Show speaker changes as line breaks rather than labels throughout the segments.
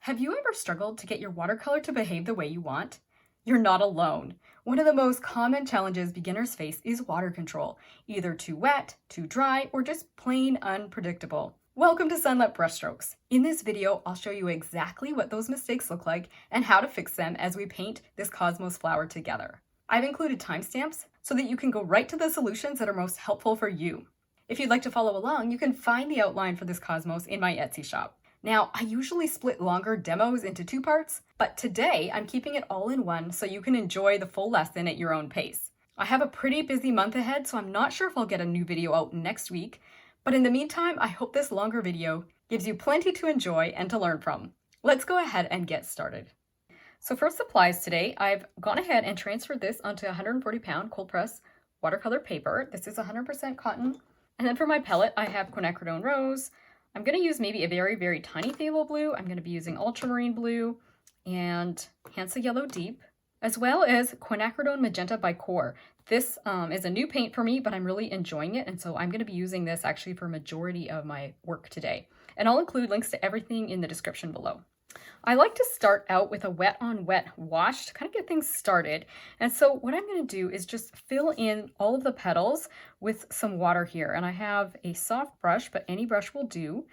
Have you ever struggled to get your watercolor to behave the way you want? You're not alone. One of the most common challenges beginners face is water control, either too wet, too dry, or just plain unpredictable. Welcome to Sunlit Brushstrokes. In this video, I'll show you exactly what those mistakes look like and how to fix them as we paint this cosmos flower together. I've included timestamps so that you can go right to the solutions that are most helpful for you. If you'd like to follow along, you can find the outline for this cosmos in my Etsy shop. Now, I usually split longer demos into two parts, but today I'm keeping it all in one so you can enjoy the full lesson at your own pace. I have a pretty busy month ahead, so I'm not sure if I'll get a new video out next week, but in the meantime, I hope this longer video gives you plenty to enjoy and to learn from. Let's go ahead and get started. So for supplies today, I've gone ahead and transferred this onto 140-pound cold press watercolor paper. This is 100% cotton. And then for my palette, I have quinacridone rose. I'm going to use maybe a very, very tiny phthalo blue. I'm going to be using ultramarine blue and Hansa Yellow Deep, as well as quinacridone magenta by Core. This is a new paint for me, but I'm really enjoying it. And so I'm going to be using this actually for a majority of my work today. And I'll include links to everything in the description below. I like to start out with a wet on wet wash to kind of get things started. And so what I'm going to do is just fill in all of the petals with some water here. And I have a soft brush, but any brush will do.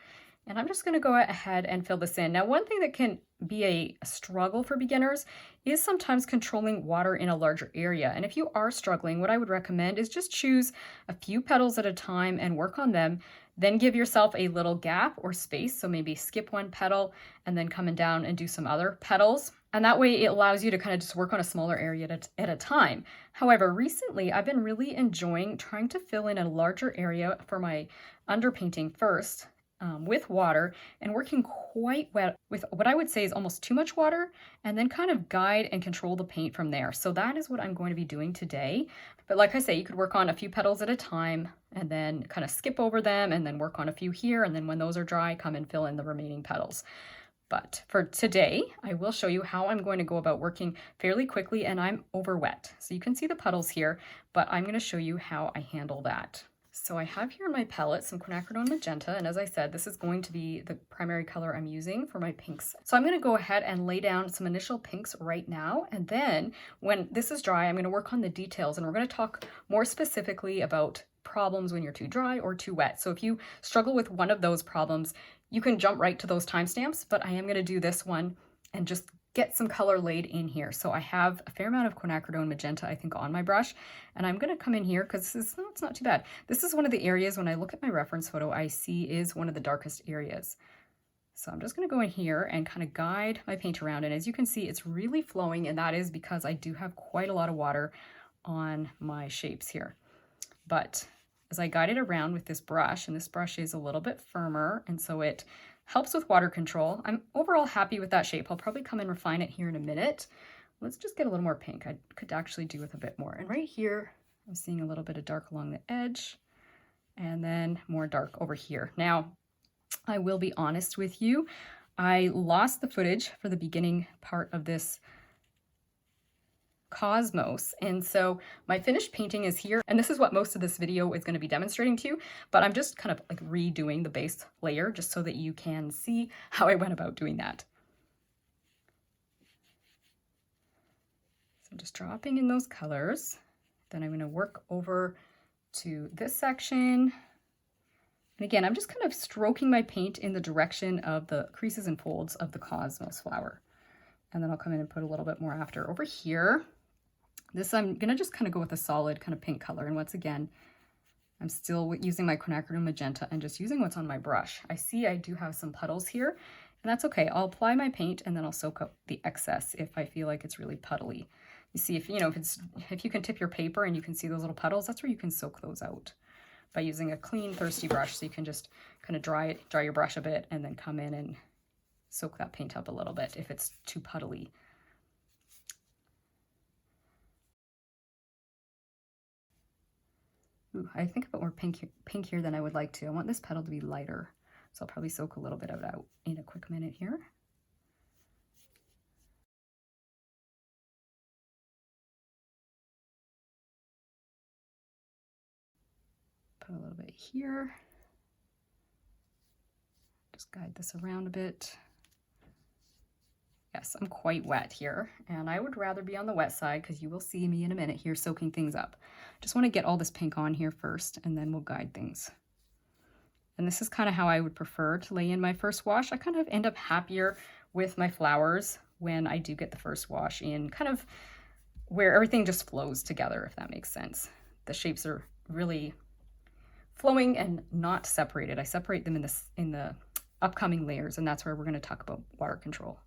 And I'm just going to go ahead and fill this in. Now, one thing that can be a struggle for beginners is sometimes controlling water in a larger area. And if you are struggling, what I would recommend is just choose a few petals at a time and work on them. Then give yourself a little gap or space. So maybe skip one petal and then coming down and do some other petals. And that way it allows you to kind of just work on a smaller area at a time. However, recently I've been really enjoying trying to fill in a larger area for my underpainting first with water and working quite wet with what I would say is almost too much water, and then kind of guide and control the paint from there. So that is what I'm going to be doing today. But like I say, you could work on a few petals at a time and then kind of skip over them and then work on a few here. And then when those are dry, come and fill in the remaining petals. But for today, I will show you how I'm going to go about working fairly quickly, and I'm over wet. So you can see the puddles here, but I'm going to show you how I handle that. So I have here in my palette some quinacridone magenta, and as I said, this is going to be the primary color I'm using for my pinks. So I'm going to go ahead and lay down some initial pinks right now, and then when this is dry, I'm going to work on the details, and we're going to talk more specifically about problems when you're too dry or too wet. So if you struggle with one of those problems, you can jump right to those timestamps, but I am going to do this one and just get some color laid in here. So I have a fair amount of quinacridone magenta, I think, on my brush, and I'm going to come in here because it's not too bad. This is one of the areas when I look at my reference photo, I see is one of the darkest areas. So I'm just going to go in here and kind of guide my paint around, and as you can see, it's really flowing, and that is because I do have quite a lot of water on my shapes here. But as I guide it around with this brush, and this brush is a little bit firmer, and so it helps with water control. I'm overall happy with that shape. I'll probably come and refine it here in a minute. Let's just get a little more pink. I could actually do with a bit more. And right here, I'm seeing a little bit of dark along the edge and then more dark over here. Now, I will be honest with you. I lost the footage for the beginning part of this cosmos, and so my finished painting is here, and this is what most of this video is going to be demonstrating to you, but I'm just kind of like redoing the base layer just so that you can see how I went about doing that. So I'm just dropping in those colors, then I'm going to work over to this section, and again I'm just kind of stroking my paint in the direction of the creases and folds of the cosmos flower, and then I'll come in and put a little bit more after over here. This I'm going to just kind of go with a solid kind of pink color. And once again, I'm still using my quinacridone magenta and just using what's on my brush. I see I do have some puddles here, and that's okay. I'll apply my paint and then I'll soak up the excess if I feel like it's really puddly. You see, if you can tip your paper and you can see those little puddles, that's where you can soak those out by using a clean, thirsty brush. So you can just kind of dry your brush a bit and then come in and soak that paint up a little bit if it's too puddly. Ooh, I think a bit more pink here than I would like to. I want this petal to be lighter, so I'll probably soak a little bit of it out in a quick minute here. Put a little bit here. Just guide this around a bit. Yes, I'm quite wet here, and I would rather be on the wet side because you will see me in a minute here soaking things up. Just want to get all this pink on here first, and then we'll guide things. And this is kind of how I would prefer to lay in my first wash. I kind of end up happier with my flowers when I do get the first wash in, kind of where everything just flows together, if that makes sense. The shapes are really flowing and not separated. I separate them in the upcoming layers, and that's where we're going to talk about water control.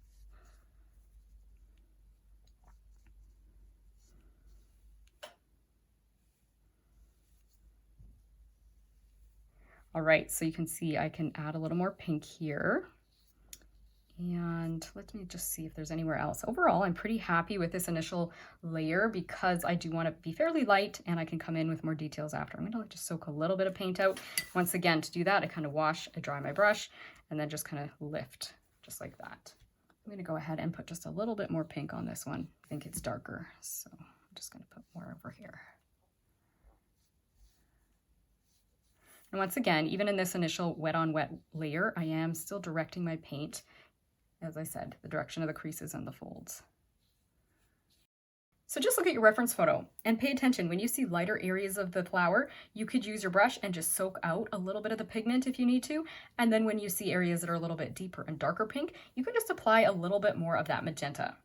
All right, so you can see I can add a little more pink here. And let me just see if there's anywhere else. Overall, I'm pretty happy with this initial layer because I do want to be fairly light and I can come in with more details after. I'm going to just soak a little bit of paint out. Once again, to do that, I kind of wash, I dry my brush, and then just kind of lift just like that. I'm going to go ahead and put just a little bit more pink on this one. I think it's darker, so I'm just going to put more over here. And once again, even in this initial wet on wet layer, I am still directing my paint, as I said, the direction of the creases and the folds. So just look at your reference photo and pay attention. When you see lighter areas of the flower, you could use your brush and just soak out a little bit of the pigment if you need to. And then when you see areas that are a little bit deeper and darker pink, you can just apply a little bit more of that magenta.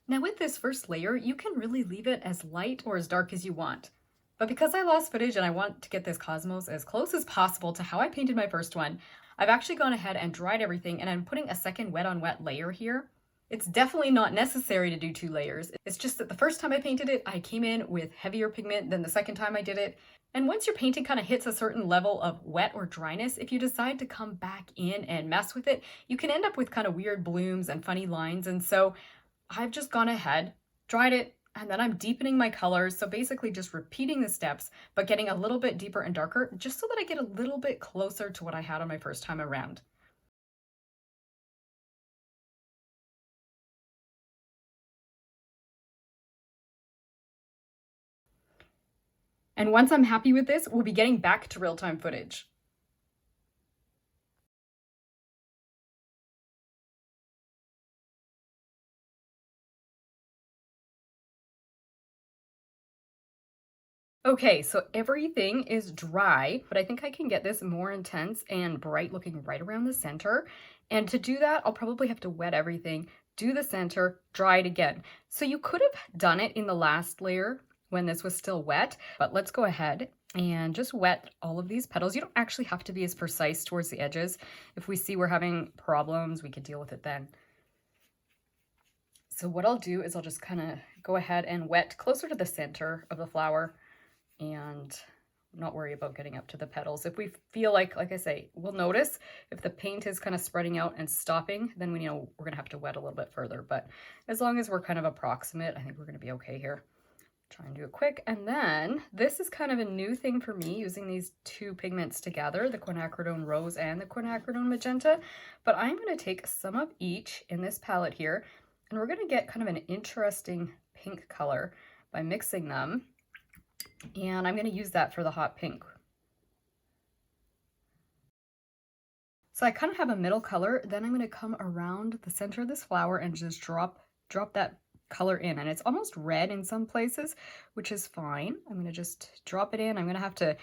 Now with this first layer, you can really leave it as light or as dark as you want. But because I lost footage and I want to get this cosmos as close as possible to how I painted my first one, I've actually gone ahead and dried everything, and I'm putting a second wet on wet layer here. It's definitely not necessary to do 2 layers. It's just that the first time I painted it, I came in with heavier pigment than the second time I did it. And once your painting kind of hits a certain level of wet or dryness, if you decide to come back in and mess with it, you can end up with kind of weird blooms and funny lines. And so I've just gone ahead, dried it, and then I'm deepening my colors. So basically just repeating the steps, but getting a little bit deeper and darker, just so that I get a little bit closer to what I had on my first time around. And once I'm happy with this, we'll be getting back to real-time footage. Okay, so everything is dry, but I think I can get this more intense and bright looking right around the center. And to do that, I'll probably have to wet everything, do the center, dry it again. So you could have done it in the last layer when this was still wet, but let's go ahead and just wet all of these petals. You don't actually have to be as precise towards the edges. If we see we're having problems, we could deal with it then. So what I'll do is I'll just kind of go ahead and wet closer to the center of the flower and not worry about getting up to the petals. If we feel like I say, we'll notice if the paint is kind of spreading out and stopping, then we know we're gonna have to wet a little bit further. But as long as we're kind of approximate, I think we're gonna be okay here. Try and do it quick. And then this is kind of a new thing for me, using these 2 pigments together, the quinacridone rose and the quinacridone magenta. But I'm gonna take some of each in this palette here, and we're gonna get kind of an interesting pink color by mixing them. And I'm going to use that for the hot pink. So I kind of have a middle color, then I'm going to come around the center of this flower and just drop that color in. And it's almost red in some places, which is fine. I'm going to just drop it in. I'm going to have to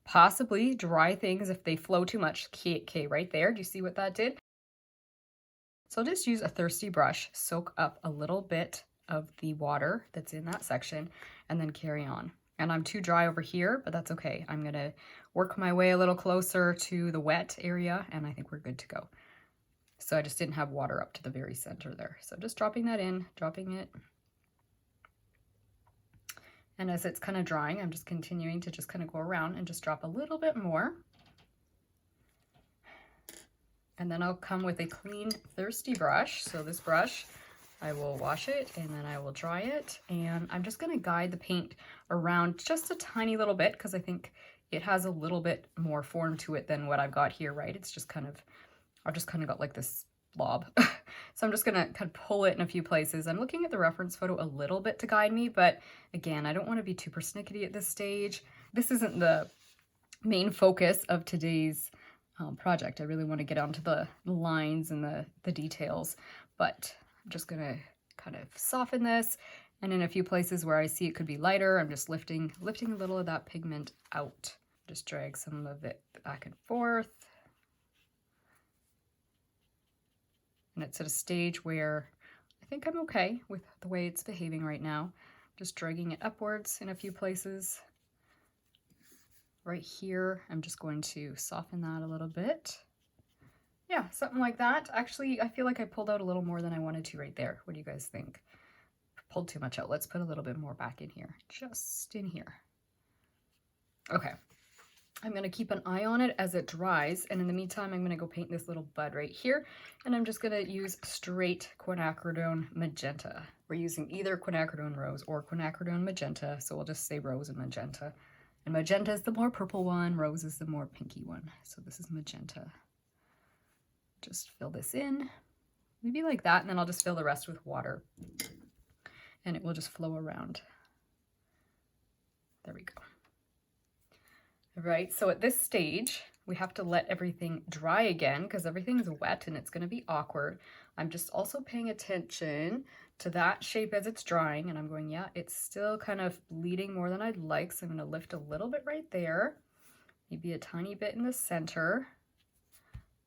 possibly dry things if they flow too much. Okay, right there. Do you see what that did? So I'll just use a thirsty brush, soak up a little bit of the water that's in that section, and then carry on. And I'm too dry over here, but that's okay. I'm gonna work my way a little closer to the wet area, and I think we're good to go. So I just didn't have water up to the very center there. So just dropping that in, dropping it. And as it's kind of drying, I'm just continuing to just kind of go around and just drop a little bit more. And then I'll come with a clean, thirsty brush. So this brush, I will wash it and then I will dry it, and I'm just going to guide the paint around just a tiny little bit because I think it has a little bit more form to it than what I've got here, right? It's just kind of, I've just kind of got like this blob. So I'm just going to kind of pull it in a few places. I'm looking at the reference photo a little bit to guide me, but again, I don't want to be too persnickety at this stage. This isn't the main focus of today's project. I really want to get onto the lines and the details, but I'm just going to kind of soften this. And in a few places where I see it could be lighter, I'm just lifting a little of that pigment out. Just drag some of it back and forth. And it's at a stage where I think I'm okay with the way it's behaving right now. Just dragging it upwards in a few places. Right here, I'm just going to soften that a little bit. Yeah, something like that. Actually, I feel like I pulled out a little more than I wanted to right there. What do you guys think? Pulled too much out. Let's put a little bit more back in here, just in here. Okay. I'm going to keep an eye on it as it dries, and in the meantime, I'm going to go paint this little bud right here, and I'm just going to use straight quinacridone magenta. We're using either quinacridone rose or quinacridone magenta, so we'll just say rose and magenta. And magenta is the more purple one, rose is the more pinky one. So this is magenta. Just fill this in, maybe like that, and then I'll just fill the rest with water. And it will just flow around. There we go. All right, so at this stage, we have to let everything dry again because everything's wet and it's going to be awkward. I'm just also paying attention to that shape as it's drying, and I'm going, yeah, it's still kind of bleeding more than I'd like, so I'm going to lift a little bit right there, maybe a tiny bit in the center.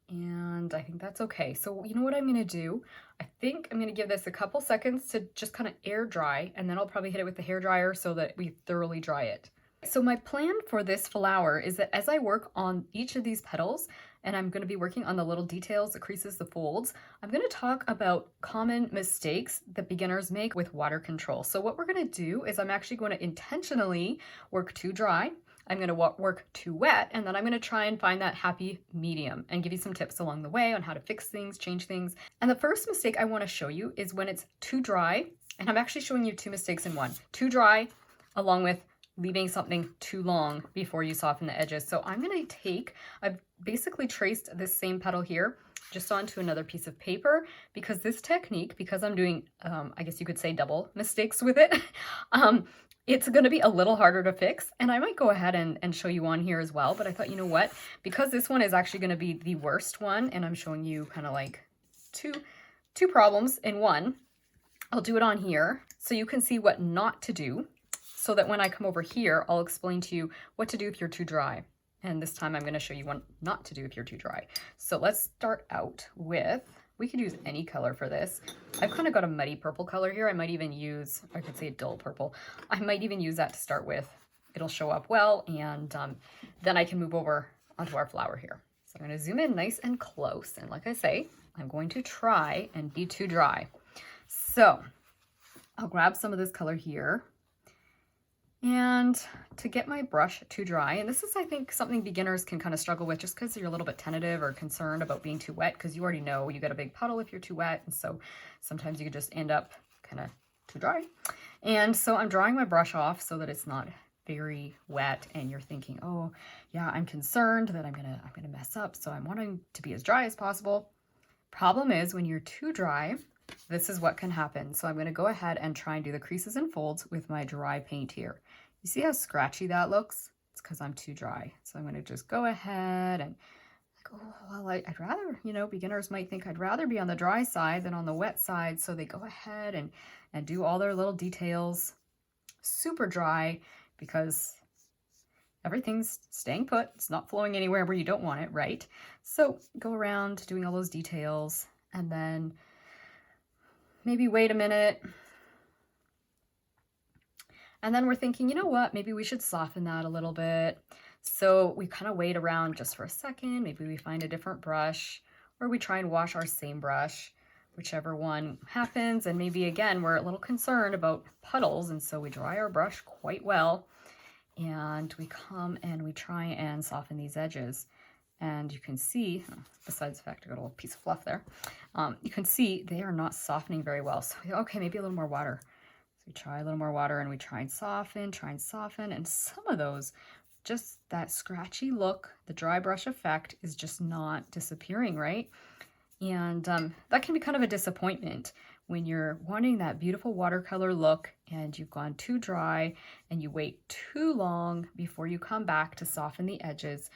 And I think that's okay. So you know what I'm going to do? I think I'm going to give this a couple seconds to just kind of air dry, and then I'll probably hit it with the hair dryer so that we thoroughly dry it. So my plan for this flower is that as I work on each of these petals, and I'm going to be working on the little details, the creases, the folds, I'm going to talk about common mistakes that beginners make with water control. So what we're going to do is I'm actually going to intentionally work too dry. I'm going to work too wet, and then I'm going to try and find that happy medium and give you some tips along the way on how to fix things, change things. And the first mistake I want to show you is when it's too dry, and I'm actually showing you two mistakes in one. Too dry, along with leaving something too long before you soften the edges. So I'm going to I've basically traced this same petal here just onto another piece of paper, because this technique, because I'm doing, I guess you could say double mistakes with it, it's going to be a little harder to fix, and I might go ahead and show you on here as well. But I thought, you know what, because this one is actually going to be the worst one, and I'm showing you kind of like two problems in one, I'll do it on here so you can see what not to do, so that when I come over here, I'll explain to you what to do if you're too dry. And this time I'm going to show you what not to do if you're too dry. So let's start out with, we could use any color for this. I've kind of got a muddy purple color here. I might even use, I could say a dull purple. I might even use that to start with. It'll show up well, and then I can move over onto our flower here. So I'm going to zoom in nice and close. And like I say, I'm going to try and be too dry. So I'll grab some of this color here. And to get my brush too dry, and this is, I think, something beginners can kind of struggle with just because you're a little bit tentative or concerned about being too wet, because you already know you get a big puddle if you're too wet, and so sometimes you could just end up kind of too dry. And so I'm drying my brush off so that it's not very wet, and you're thinking, oh yeah, I'm concerned that I'm gonna mess up, so I'm wanting to be as dry as possible. Problem is, when you're too dry, this is what can happen. So I'm going to go ahead and try and do the creases and folds with my dry paint here. You see how scratchy that looks? It's because I'm too dry. So I'm going to just go ahead and like, oh, well, I'd rather, you know, beginners might think I'd rather be on the dry side than on the wet side. So they go ahead and do all their little details super dry, because everything's staying put. It's not flowing anywhere where you don't want it, right? So go around doing all those details, and then maybe wait a minute. And then we're thinking, you know what, maybe we should soften that a little bit. So we kind of wait around just for a second. Maybe we find a different brush, or we try and wash our same brush, whichever one happens. And maybe again, we're a little concerned about puddles, and so we dry our brush quite well. And we come and we try and soften these edges. And you can see, besides the fact I got a little piece of fluff there, you can see they are not softening very well. So, okay, maybe a little more water. So we try a little more water, and we try and soften, and some of those, just that scratchy look, the dry brush effect is just not disappearing, right? And that can be kind of a disappointment when you're wanting that beautiful watercolor look and you've gone too dry and you wait too long before you come back to soften the edges.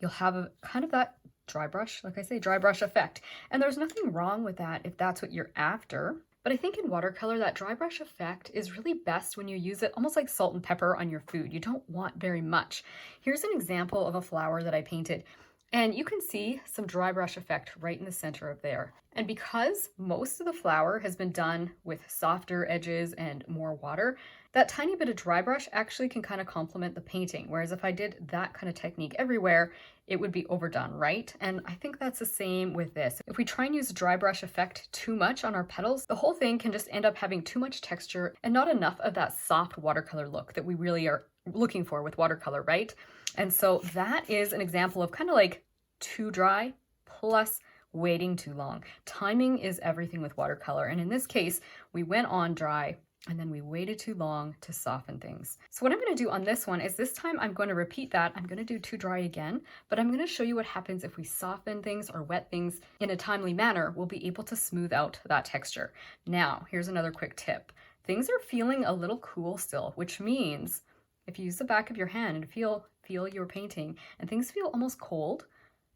You'll have a kind of that dry brush, like I say, dry brush effect. And there's nothing wrong with that if that's what you're after. But I think in watercolor, that dry brush effect is really best when you use it almost like salt and pepper on your food. You don't want very much. Here's an example of a flower that I painted. And you can see some dry brush effect right in the center of there. And because most of the flower has been done with softer edges and more water, that tiny bit of dry brush actually can kind of complement the painting. Whereas if I did that kind of technique everywhere, it would be overdone, right? And I think that's the same with this. If we try and use a dry brush effect too much on our petals, the whole thing can just end up having too much texture and not enough of that soft watercolor look that we really are looking for with watercolor, right? And so that is an example of kind of like too dry plus waiting too long. Timing is everything with watercolor. And in this case, we went on dry and then we waited too long to soften things. So what I'm going to do on this one is this time I'm going to repeat that. I'm going to do too dry again, but I'm going to show you what happens if we soften things or wet things in a timely manner. We'll be able to smooth out that texture. Now, here's another quick tip. Things are feeling a little cool still, which means if you use the back of your hand and feel your painting and things feel almost cold,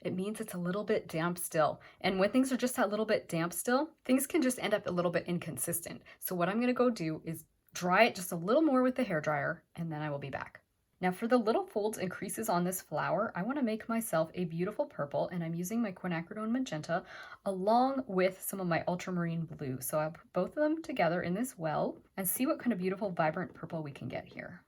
it means it's a little bit damp still. And when things are just a little bit damp still, things can just end up a little bit inconsistent. So what I'm going to go do is dry it just a little more with the hairdryer, and then I will be back. Now for the little folds and creases on this flower, I want to make myself a beautiful purple, and I'm using my quinacridone magenta along with some of my ultramarine blue. So I'll put both of them together in this well and see what kind of beautiful vibrant purple we can get here.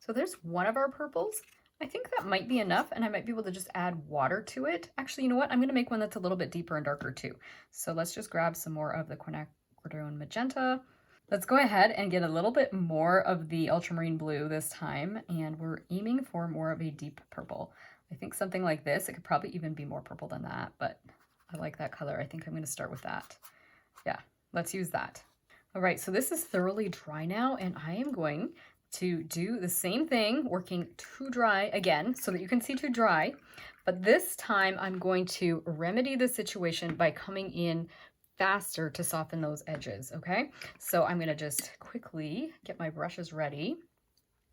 So there's one of our purples. I think that might be enough, and I might be able to just add water to it. Actually, you know what? I'm going to make one that's a little bit deeper and darker too. So let's just grab some more of the quinacridone magenta. Let's go ahead and get a little bit more of the ultramarine blue this time, and we're aiming for more of a deep purple. I think something like this. It could probably even be more purple than that, but I like that color. I think I'm going to start with that. Yeah, let's use that. All right, so this is thoroughly dry now, and I am going to do the same thing, working too dry again so that you can see too dry. But this time I'm going to remedy the situation by coming in faster to soften those edges, okay? So I'm gonna just quickly get my brushes ready.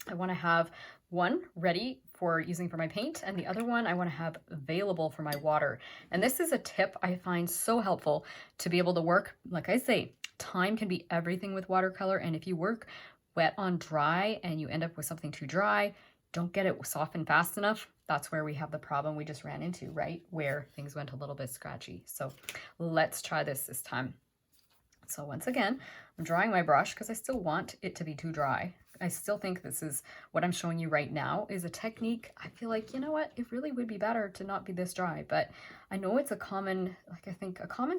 I wanna have one ready for using for my paint, and the other one I wanna have available for my water. And this is a tip I find so helpful to be able to work. Like I say, time can be everything with watercolor, and if you work wet on dry and you end up with something too dry, don't get it softened fast enough, that's where we have the problem we just ran into, right? Where things went a little bit scratchy. So let's try this time. So once again, I'm drying my brush because I still want it to be too dry. I still think this is what I'm showing you right now is a technique. I feel like, you know what, it really would be better to not be this dry, but I know it's a common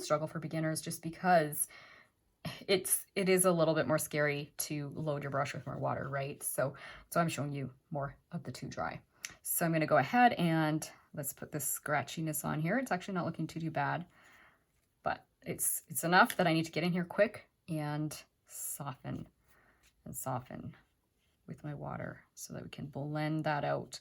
struggle for beginners just because it is a little bit more scary to load your brush with more water, right? So I'm showing you more of the too dry. So I'm going to go ahead and let's put this scratchiness on here. It's actually not looking too bad, but it's enough that I need to get in here quick and soften with my water so that we can blend that out.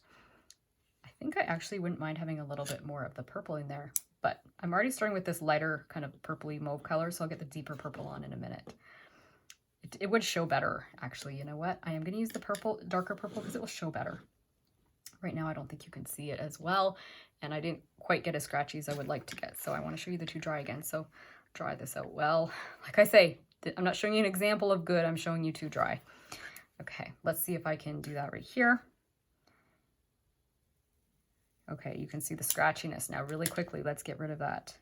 I think I actually wouldn't mind having a little bit more of the purple in there, but I'm already starting with this lighter kind of purpley mauve color, so I'll get the deeper purple on in a minute. It would show better, actually. You know what? I am going to use the purple, darker purple, because it will show better. Right now, I don't think you can see it as well, and I didn't quite get as scratchy as I would like to get, so I want to show you the too dry again. So dry this out well. Like I say, I'm not showing you an example of good, I'm showing you too dry. Okay, let's see if I can do that right here. Okay, you can see the scratchiness. Now really quickly, let's get rid of that.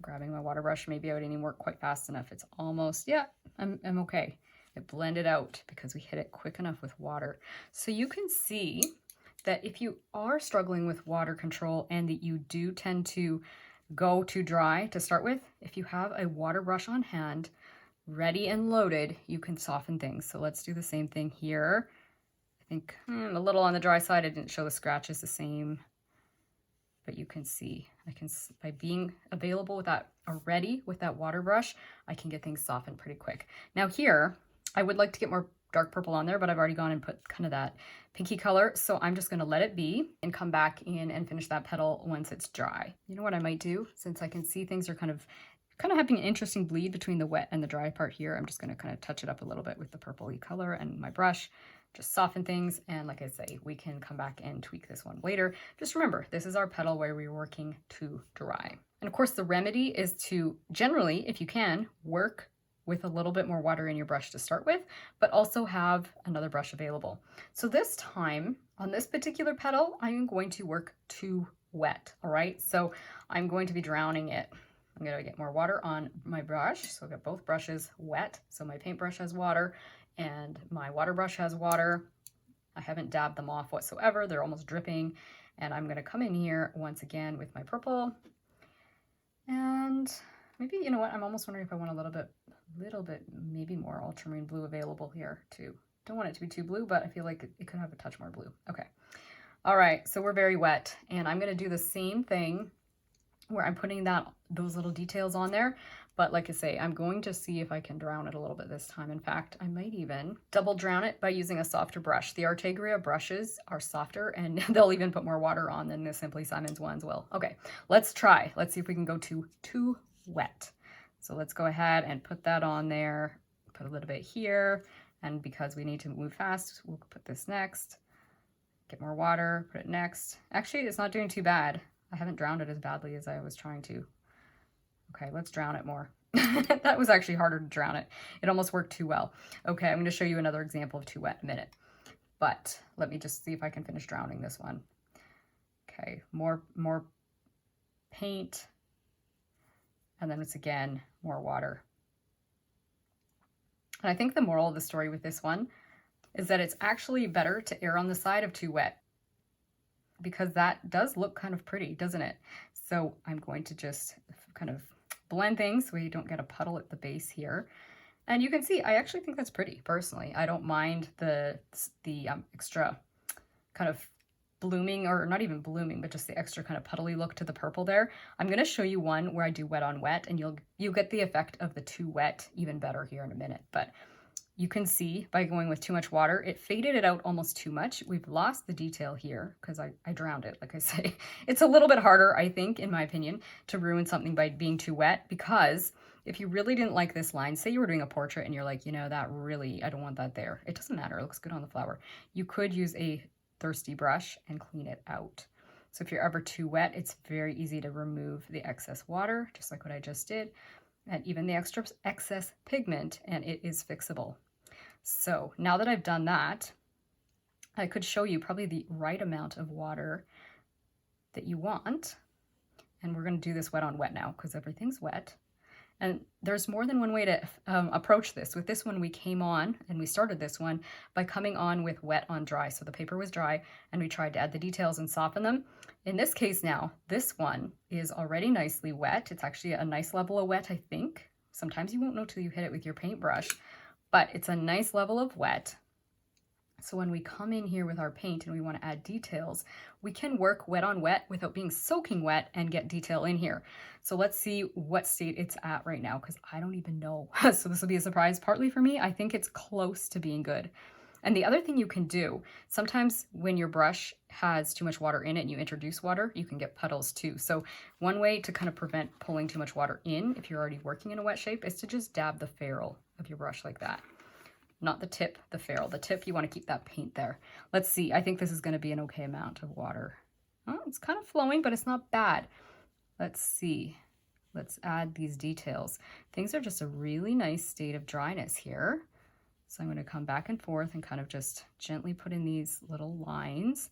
Grabbing my water brush, maybe I didn't work quite fast enough. It's almost, yeah, I'm okay. It blended out because we hit it quick enough with water. So you can see that if you are struggling with water control and that you do tend to go too dry to start with, if you have a water brush on hand, ready and loaded, you can soften things. So let's do the same thing here. I think a little on the dry side, I didn't show the scratches the same, but you can see, by being available with that already with that water brush, I can get things softened pretty quick. Now here, I would like to get more dark purple on there, but I've already gone and put kind of that pinky color. So I'm just gonna let it be and come back in and finish that petal once it's dry. You know what I might do, since I can see things are kind of having an interesting bleed between the wet and the dry part here, I'm just gonna kind of touch it up a little bit with the purpley color and my brush just soften things. And like I say, we can come back and tweak this one later. Just remember, this is our petal where we're working to dry. And of course, the remedy is to generally, if you can, work with a little bit more water in your brush to start with, but also have another brush available. So this time, on this particular petal, I am going to work to wet, all right? So I'm going to be drowning it. I'm gonna get more water on my brush. So I've got both brushes wet. So my paintbrush has water and my water brush has water. I haven't dabbed them off whatsoever. They're almost dripping. And I'm gonna come in here once again with my purple. And maybe, you know what? I'm almost wondering if I want a little bit maybe more ultramarine blue available here too. Don't want it to be too blue, but I feel like it could have a touch more blue. Okay. All right, so we're very wet, and I'm gonna do the same thing where I'm putting those little details on there. But like I say, I'm going to see if I can drown it a little bit this time. In fact, I might even double drown it by using a softer brush. The Artegria brushes are softer, and they'll even put more water on than the Simply Simons ones will. Okay, let's try. Let's see if we can go to too wet. So let's go ahead and put that on there, put a little bit here, and because we need to move fast, we'll put this next, get more water, put it next. Actually, it's not doing too bad. I haven't drowned it as badly as I was trying to. Okay, let's drown it more. That was actually harder to drown it. It almost worked too well. Okay, I'm gonna show you another example of too wet in a minute, but let me just see if I can finish drowning this one. Okay, more paint. And then it's again, more water. And I think the moral of the story with this one is that it's actually better to err on the side of too wet, because that does look kind of pretty, doesn't it? So I'm going to just kind of blend things so you don't get a puddle at the base here. And you can see, I actually think that's pretty, personally. I don't mind the extra kind of blooming, or not even blooming, but just the extra kind of puddly look to the purple there. I'm going to show you one where I do wet on wet, and you'll get the effect of the too wet even better here in a minute. But you can see by going with too much water, it faded it out almost too much. We've lost the detail here because I drowned it, like I say. It's a little bit harder, I think, in my opinion, to ruin something by being too wet, because if you really didn't like this line, say you were doing a portrait and you're like, you know, that really, I don't want that there. It doesn't matter, it looks good on the flower. You could use a thirsty brush and clean it out. So if you're ever too wet, it's very easy to remove the excess water, just like what I just did, and even the excess pigment, and it is fixable. So now that I've done that, I could show you probably the right amount of water that you want. And we're going to do this wet on wet now because everything's wet. And there's more than one way to approach this. With this one, we came on, and we started this one by coming on with wet on dry. So the paper was dry, and we tried to add the details and soften them. In this case now, this one is already nicely wet. It's actually a nice level of wet, I think. Sometimes you won't know till you hit it with your paintbrush, but it's a nice level of wet. So when we come in here with our paint and we want to add details, we can work wet on wet without being soaking wet and get detail in here. So let's see what state it's at right now, because I don't even know. So this will be a surprise partly for me. I think it's close to being good. And the other thing you can do, sometimes when your brush has too much water in it and you introduce water, you can get puddles too. So one way to kind of prevent pulling too much water in, if you're already working in a wet shape, is to just dab the ferrule of your brush like that. Not the tip, the ferrule. The tip, you want to keep that paint there. Let's see. I think this is going to be an okay amount of water. Oh, it's kind of flowing, but it's not bad. Let's see. Let's add these details. Things are just a really nice state of dryness here. So I'm going to come back and forth and kind of just gently put in these little lines.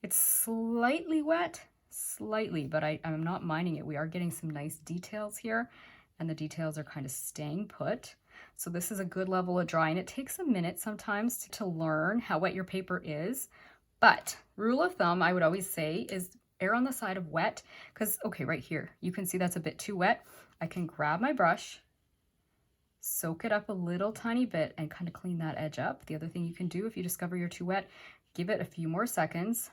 It's slightly wet, slightly, but I'm not minding it. We are getting some nice details here, and the details are kind of staying put. So this is a good level of dry, and it takes a minute sometimes to learn how wet your paper is. But rule of thumb, I would always say, is err on the side of wet, because, okay, right here, you can see that's a bit too wet. I can grab my brush, soak it up a little tiny bit, and kind of clean that edge up. The other thing you can do if you discover you're too wet, give it a few more seconds.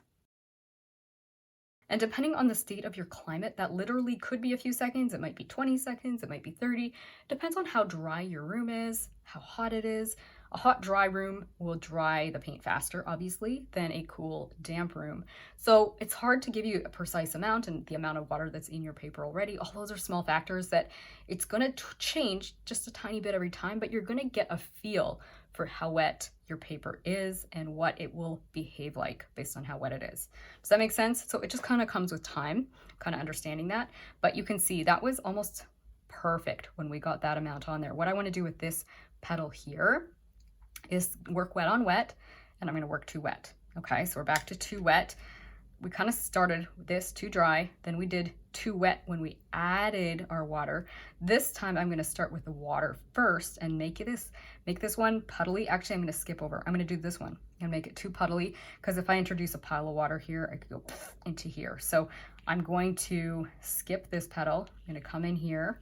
And depending on the state of your climate, that literally could be a few seconds. It might be 20 seconds, it might be 30. Depends on how dry your room is, how hot it is. A hot, dry room will dry the paint faster, obviously, than a cool, damp room. So it's hard to give you a precise amount, and the amount of water that's in your paper already. All those are small factors that it's going to change just a tiny bit every time, but you're going to get a feel for how wet your paper is and what it will behave like based on how wet it is. Does that make sense? So it just kind of comes with time, kind of understanding that. But you can see that was almost perfect when we got that amount on there. What I want to do with this petal here is work wet on wet, and I'm going to work too wet. Okay, so we're back to too wet. We kind of started with this too dry, then we did too wet when we added our water. This time I'm going to start with the water first and make this one puddly. Actually, I'm going to skip over. I'm going to do this one and make it too puddly, because if I introduce a pile of water here, I could go into here. So I'm going to skip this petal. I'm going to come in here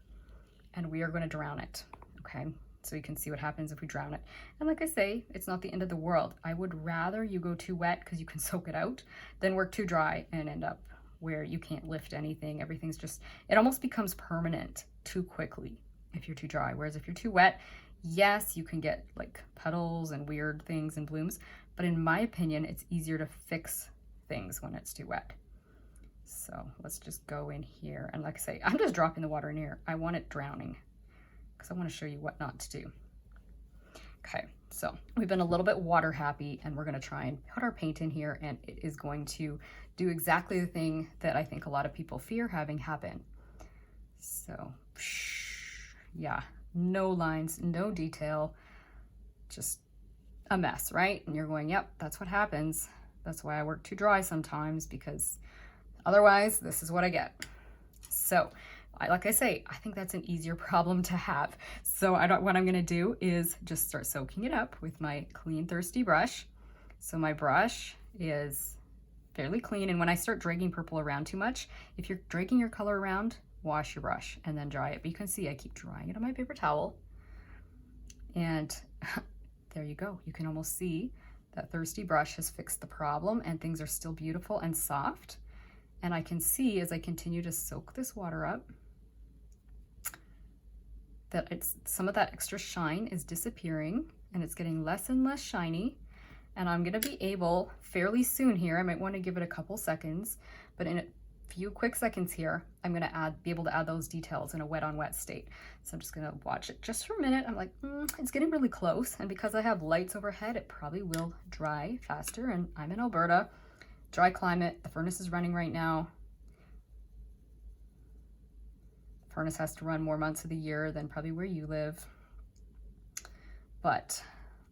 and we are going to drown it. Okay, so you can see what happens if we drown it. And like I say, it's not the end of the world. I would rather you go too wet because you can soak it out than work too dry and end up where you can't lift anything. Everything's just, it almost becomes permanent too quickly if you're too dry. Whereas if you're too wet, yes, you can get like petals and weird things and blooms, but in my opinion, it's easier to fix things when it's too wet. So let's just go in here. And like I say, I'm just dropping the water in here. I want it drowning because I want to show you what not to do. Okay, so we've been a little bit water happy, and we're going to try and put our paint in here, and it is going to do exactly the thing that I think a lot of people fear having happen. So yeah, no lines, no detail, just a mess, right? And you're going, yep, that's what happens. That's why I work too dry sometimes, because otherwise this is what I get. So like I say, I think that's an easier problem to have. So what I'm gonna do is just start soaking it up with my clean, thirsty brush. So my brush is fairly clean, and when I start dragging purple around too much, if you're dragging your color around, wash your brush and then dry it. But you can see I keep drying it on my paper towel, and there you go. You can almost see that thirsty brush has fixed the problem, and things are still beautiful and soft. And I can see as I continue to soak this water up that some of that extra shine is disappearing, and it's getting less and less shiny. And I'm gonna be able fairly soon here, I might want to give it a couple seconds, but in a few quick seconds here, I'm gonna be able to add those details in a wet on wet state. So I'm just gonna watch it just for a minute. I'm like, it's getting really close. And because I have lights overhead, it probably will dry faster. And I'm in Alberta, dry climate. The furnace is running right now. The furnace has to run more months of the year than probably where you live. But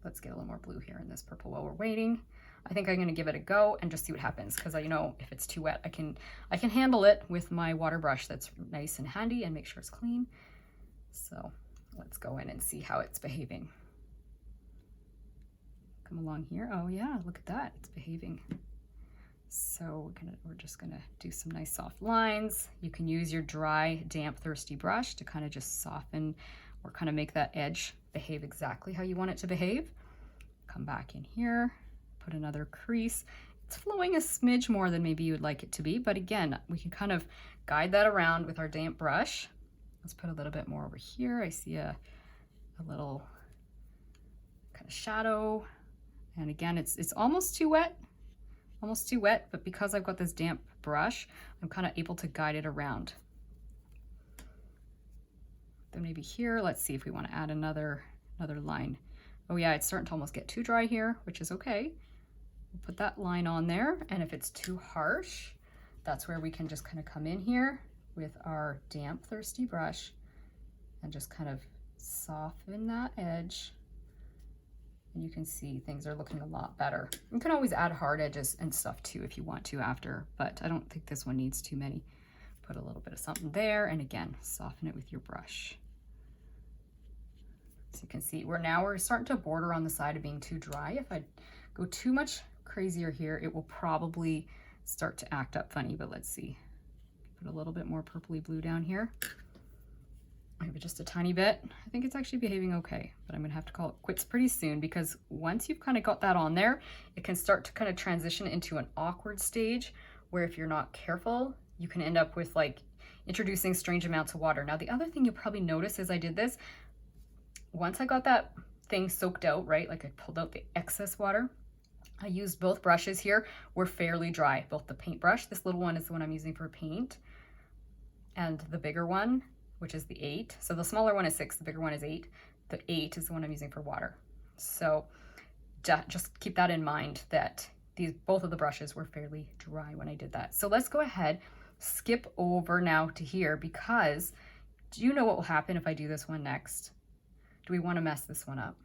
let's get a little more blue here in this purple while we're waiting. I think I'm going to give it a go and just see what happens, because I know if it's too wet, I can handle it with my water brush that's nice and handy and make sure it's clean. So let's go in and see how it's behaving. Come along here. Oh yeah, look at that. It's behaving. So we're just gonna do some nice soft lines. You can use your dry, damp, thirsty brush to kind of just soften or kind of make that edge behave exactly how you want it to behave. Come back in here, put another crease. It's flowing a smidge more than maybe you would like it to be, but again, we can kind of guide that around with our damp brush. Let's put a little bit more over here. I see a little kind of shadow. And again, it's almost too wet, but because I've got this damp brush, I'm kind of able to guide it around. Then maybe here, let's see if we want to add another line. Oh yeah, it's starting to almost get too dry here, which is okay. We'll put that line on there, and if it's too harsh, that's where we can just kind of come in here with our damp, thirsty brush and just kind of soften that edge. And you can see things are looking a lot better. You can always add hard edges and stuff too if you want to after, but I don't think this one needs too many. Put a little bit of something there, and again, soften it with your brush. So you can see we're starting to border on the side of being too dry. If I go too much crazier here, it will probably start to act up funny, but let's see. Put a little bit more purpley blue down here. Maybe just a tiny bit. I think it's actually behaving okay, but I'm gonna have to call it quits pretty soon, because once you've kind of got that on there, it can start to kind of transition into an awkward stage where if you're not careful, you can end up with like introducing strange amounts of water. Now, the other thing you'll probably notice as I did this, once I got that thing soaked out, right? Like I pulled out the excess water. I used both brushes here, were fairly dry. Both the paintbrush, this little one is the one I'm using for paint, and the bigger one, which is the 8. So the smaller one is 6, the bigger one is 8. The 8 is the one I'm using for water. So just keep that in mind, that both of the brushes were fairly dry when I did that. So let's go ahead, skip over now to here, because do you know what will happen if I do this one next? Do we want to mess this one up?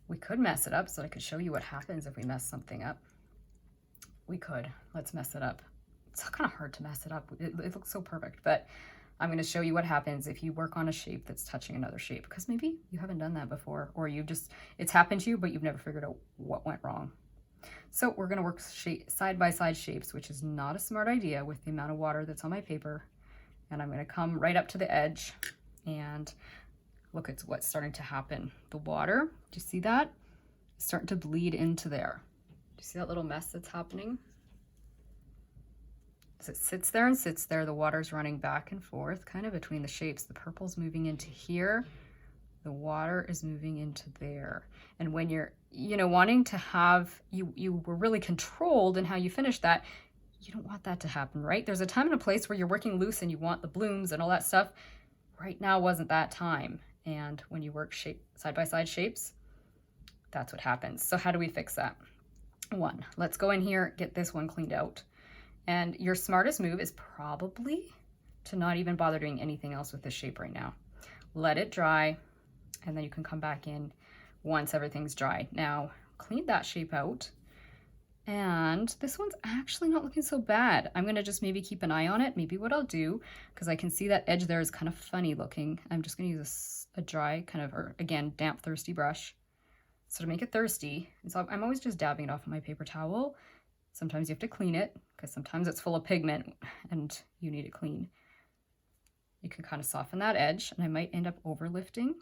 We could mess it up so I could show you what happens if we mess something up. We could. Let's mess it up. It's kind of hard to mess it up. It looks so perfect, but I'm going to show you what happens if you work on a shape that's touching another shape, because maybe you haven't done that before, or it's happened to you, but you've never figured out what went wrong. So we're going to work side by side shapes, which is not a smart idea with the amount of water that's on my paper. And I'm going to come right up to the edge and look at what's starting to happen. The water, do you see that? It's starting to bleed into there. Do you see that little mess that's happening? As it sits there and sits there, the water's running back and forth, kind of between the shapes. The purple's moving into here. The water is moving into there. And when you're, wanting to have, you were really controlled in how you finish that, you don't want that to happen, right? There's a time and a place where you're working loose and you want the blooms and all that stuff. Right now wasn't that time. And when you work side-by-side shapes, that's what happens. So how do we fix that? 1, let's go in here, get this one cleaned out. And your smartest move is probably to not even bother doing anything else with this shape right now. Let it dry, and then you can come back in once everything's dry. Now, clean that shape out. And this one's actually not looking so bad. I'm gonna just maybe keep an eye on it. Maybe what I'll do, because I can see that edge there is kind of funny looking, I'm just gonna use a dry or again, damp, thirsty brush. So to make it thirsty, so I'm always just dabbing it off of my paper towel. Sometimes you have to clean it, because sometimes it's full of pigment and you need it clean. You can kind of soften that edge, and I might end up overlifting,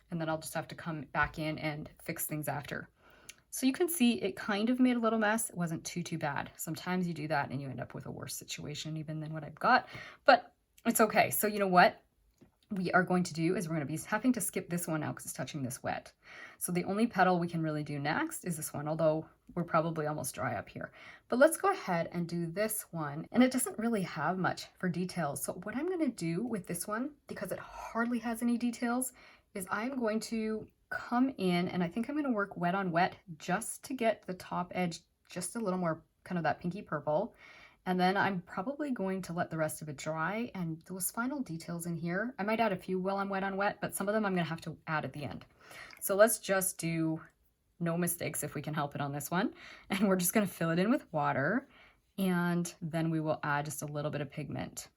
and then I'll just have to come back in and fix things after. So you can see it kind of made a little mess. It wasn't too bad. Sometimes you do that and you end up with a worse situation even than what I've got, but it's okay. So you know what we are going to do is we're going to be having to skip this one now because it's touching this wet. So the only petal we can really do next is this one, although we're probably almost dry up here. But let's go ahead and do this one. And it doesn't really have much for details. So what I'm going to do with this one, because it hardly has any details, is I'm going to come in, and I think I'm going to work wet on wet just to get the top edge just a little more kind of that pinky purple. And then I'm probably going to let the rest of it dry, and those final details in here, I might add a few while I'm wet on wet, but some of them I'm going to have to add at the end. So let's just do no mistakes if we can help it on this one. And we're just going to fill it in with water, and then we will add just a little bit of pigment.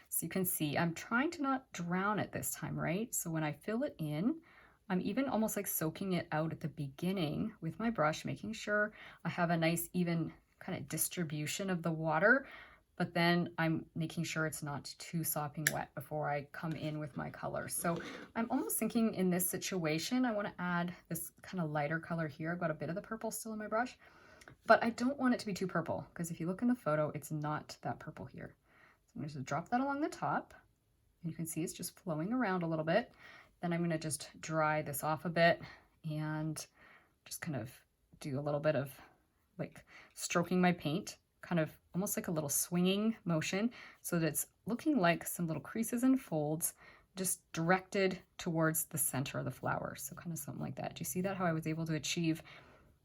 So you can see I'm trying to not drown it this time, right? So when I fill it in, I'm even almost like soaking it out at the beginning with my brush, making sure I have a nice even kind of distribution of the water, but then I'm making sure it's not too sopping wet before I come in with my color. So I'm almost thinking in this situation, I want to add this kind of lighter color here. I've got a bit of the purple still in my brush, but I don't want it to be too purple, because if you look in the photo, it's not that purple here. So I'm going to just drop that along the top. And you can see it's just flowing around a little bit. Then I'm going to just dry this off a bit and just kind of do a little bit of like stroking my paint, kind of almost like a little swinging motion, so that it's looking like some little creases and folds just directed towards the center of the flower. So kind of something like that. Do you see that? How I was able to achieve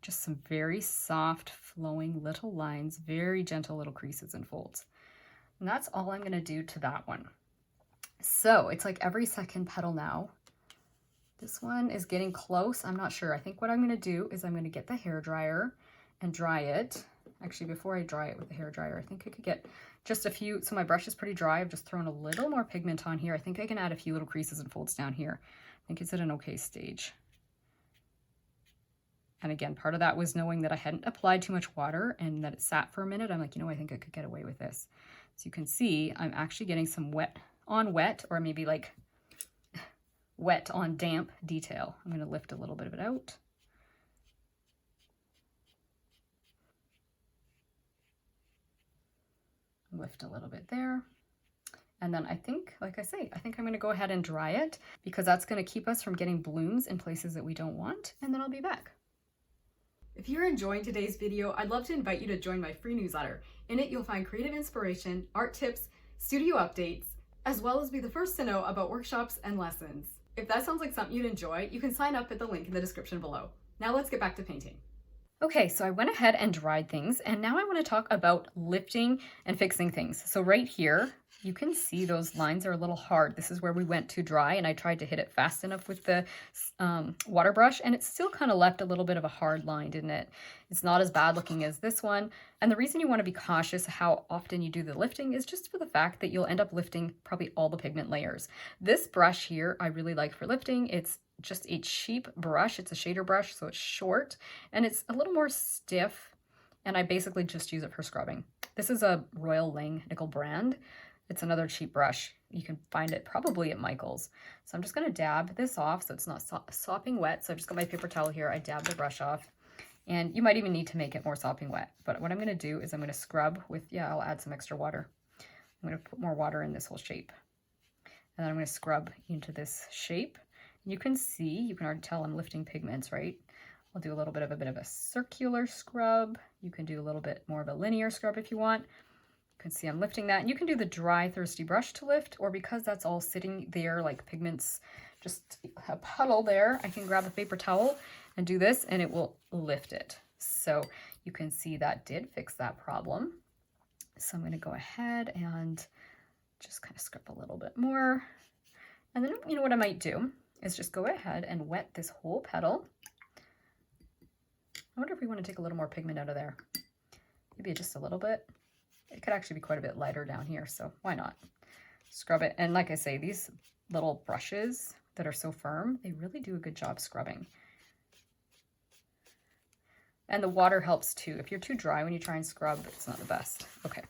just some very soft flowing little lines, very gentle little creases and folds. And that's all I'm going to do to that one. So it's like every second petal now. This one is getting close. I'm not sure. I think what I'm going to do is I'm going to get the hairdryer and dry it. Actually, before I dry it with the hairdryer, I think I could get just a few. So my brush is pretty dry. I've just thrown a little more pigment on here. I think I can add a few little creases and folds down here. I think it's at an okay stage. And again, part of that was knowing that I hadn't applied too much water and that it sat for a minute. I'm like, I think I could get away with this. So you can see I'm actually getting some wet on wet, or maybe like wet on damp detail. I'm going to lift a little bit of it out. Lift a little bit there. And then I think, like I say, I think I'm gonna go ahead and dry it because that's gonna keep us from getting blooms in places that we don't want. And then I'll be back. If you're enjoying today's video, I'd love to invite you to join my free newsletter. In it, you'll find creative inspiration, art tips, studio updates, as well as be the first to know about workshops and lessons. If that sounds like something you'd enjoy, you can sign up at the link in the description below. Now let's get back to painting. Okay, so I went ahead and dried things, and now I want to talk about lifting and fixing things. So right here, you can see those lines are a little hard. This is where we went too dry, and I tried to hit it fast enough with the water brush, and it still kind of left a little bit of a hard line, didn't it? It's not as bad looking as this one. And the reason you want to be cautious how often you do the lifting is just for the fact that you'll end up lifting probably all the pigment layers. This brush here, I really like for lifting. It's just a cheap brush. It's a shader brush, so it's short and it's a little more stiff, and I basically just use it for scrubbing. This is a Royal Langnickel brand. It's another cheap brush. You can find it probably at Michael's. So I'm just going to dab this off so it's not sopping wet. So I've just got my paper towel here. I dab the brush off, and you might even need to make it more sopping wet. But what I'm going to do is I'm going to scrub with, I'll add some extra water. I'm going to put more water in this whole shape. And then I'm going to scrub into this shape. You can see, you can already tell I'm lifting pigments, right? I'll do a little bit of a circular scrub. You can do a little bit more of a linear scrub if you want. You can see I'm lifting that. And you can do the dry, thirsty brush to lift, or because that's all sitting there like pigments, just a puddle there, I can grab a paper towel and do this and it will lift it. So you can see that did fix that problem. So I'm going to go ahead and just kind of scrub a little bit more. And then, you know what I might do is just go ahead and wet this whole petal. I wonder if we want to take a little more pigment out of there. Maybe just a little bit. It could actually be quite a bit lighter down here, so why not? Scrub it. And like I say, these little brushes that are so firm, they really do a good job scrubbing. And the water helps too. If you're too dry when you try and scrub, it's not the best. Okay.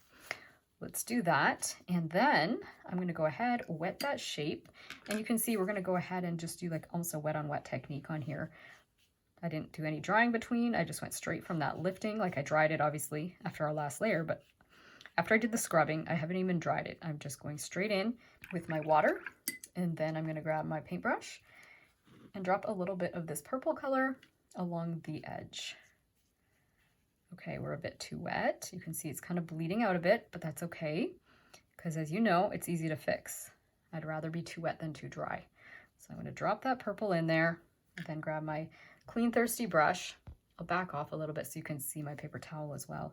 Let's do that. And then I'm going to go ahead, wet that shape. And you can see we're going to go ahead and just do like almost a wet on wet technique on here. I didn't do any drying between. I just went straight from that lifting. Like I dried it obviously after our last layer, but after I did the scrubbing, I haven't even dried it. I'm just going straight in with my water. And then I'm going to grab my paintbrush and drop a little bit of this purple color along the edge. Okay, we're a bit too wet. You can see it's kind of bleeding out a bit, but that's okay, because as you know, it's easy to fix. I'd rather be too wet than too dry. So I'm going to drop that purple in there, and then grab my clean, thirsty brush. I'll back off a little bit so you can see my paper towel as well.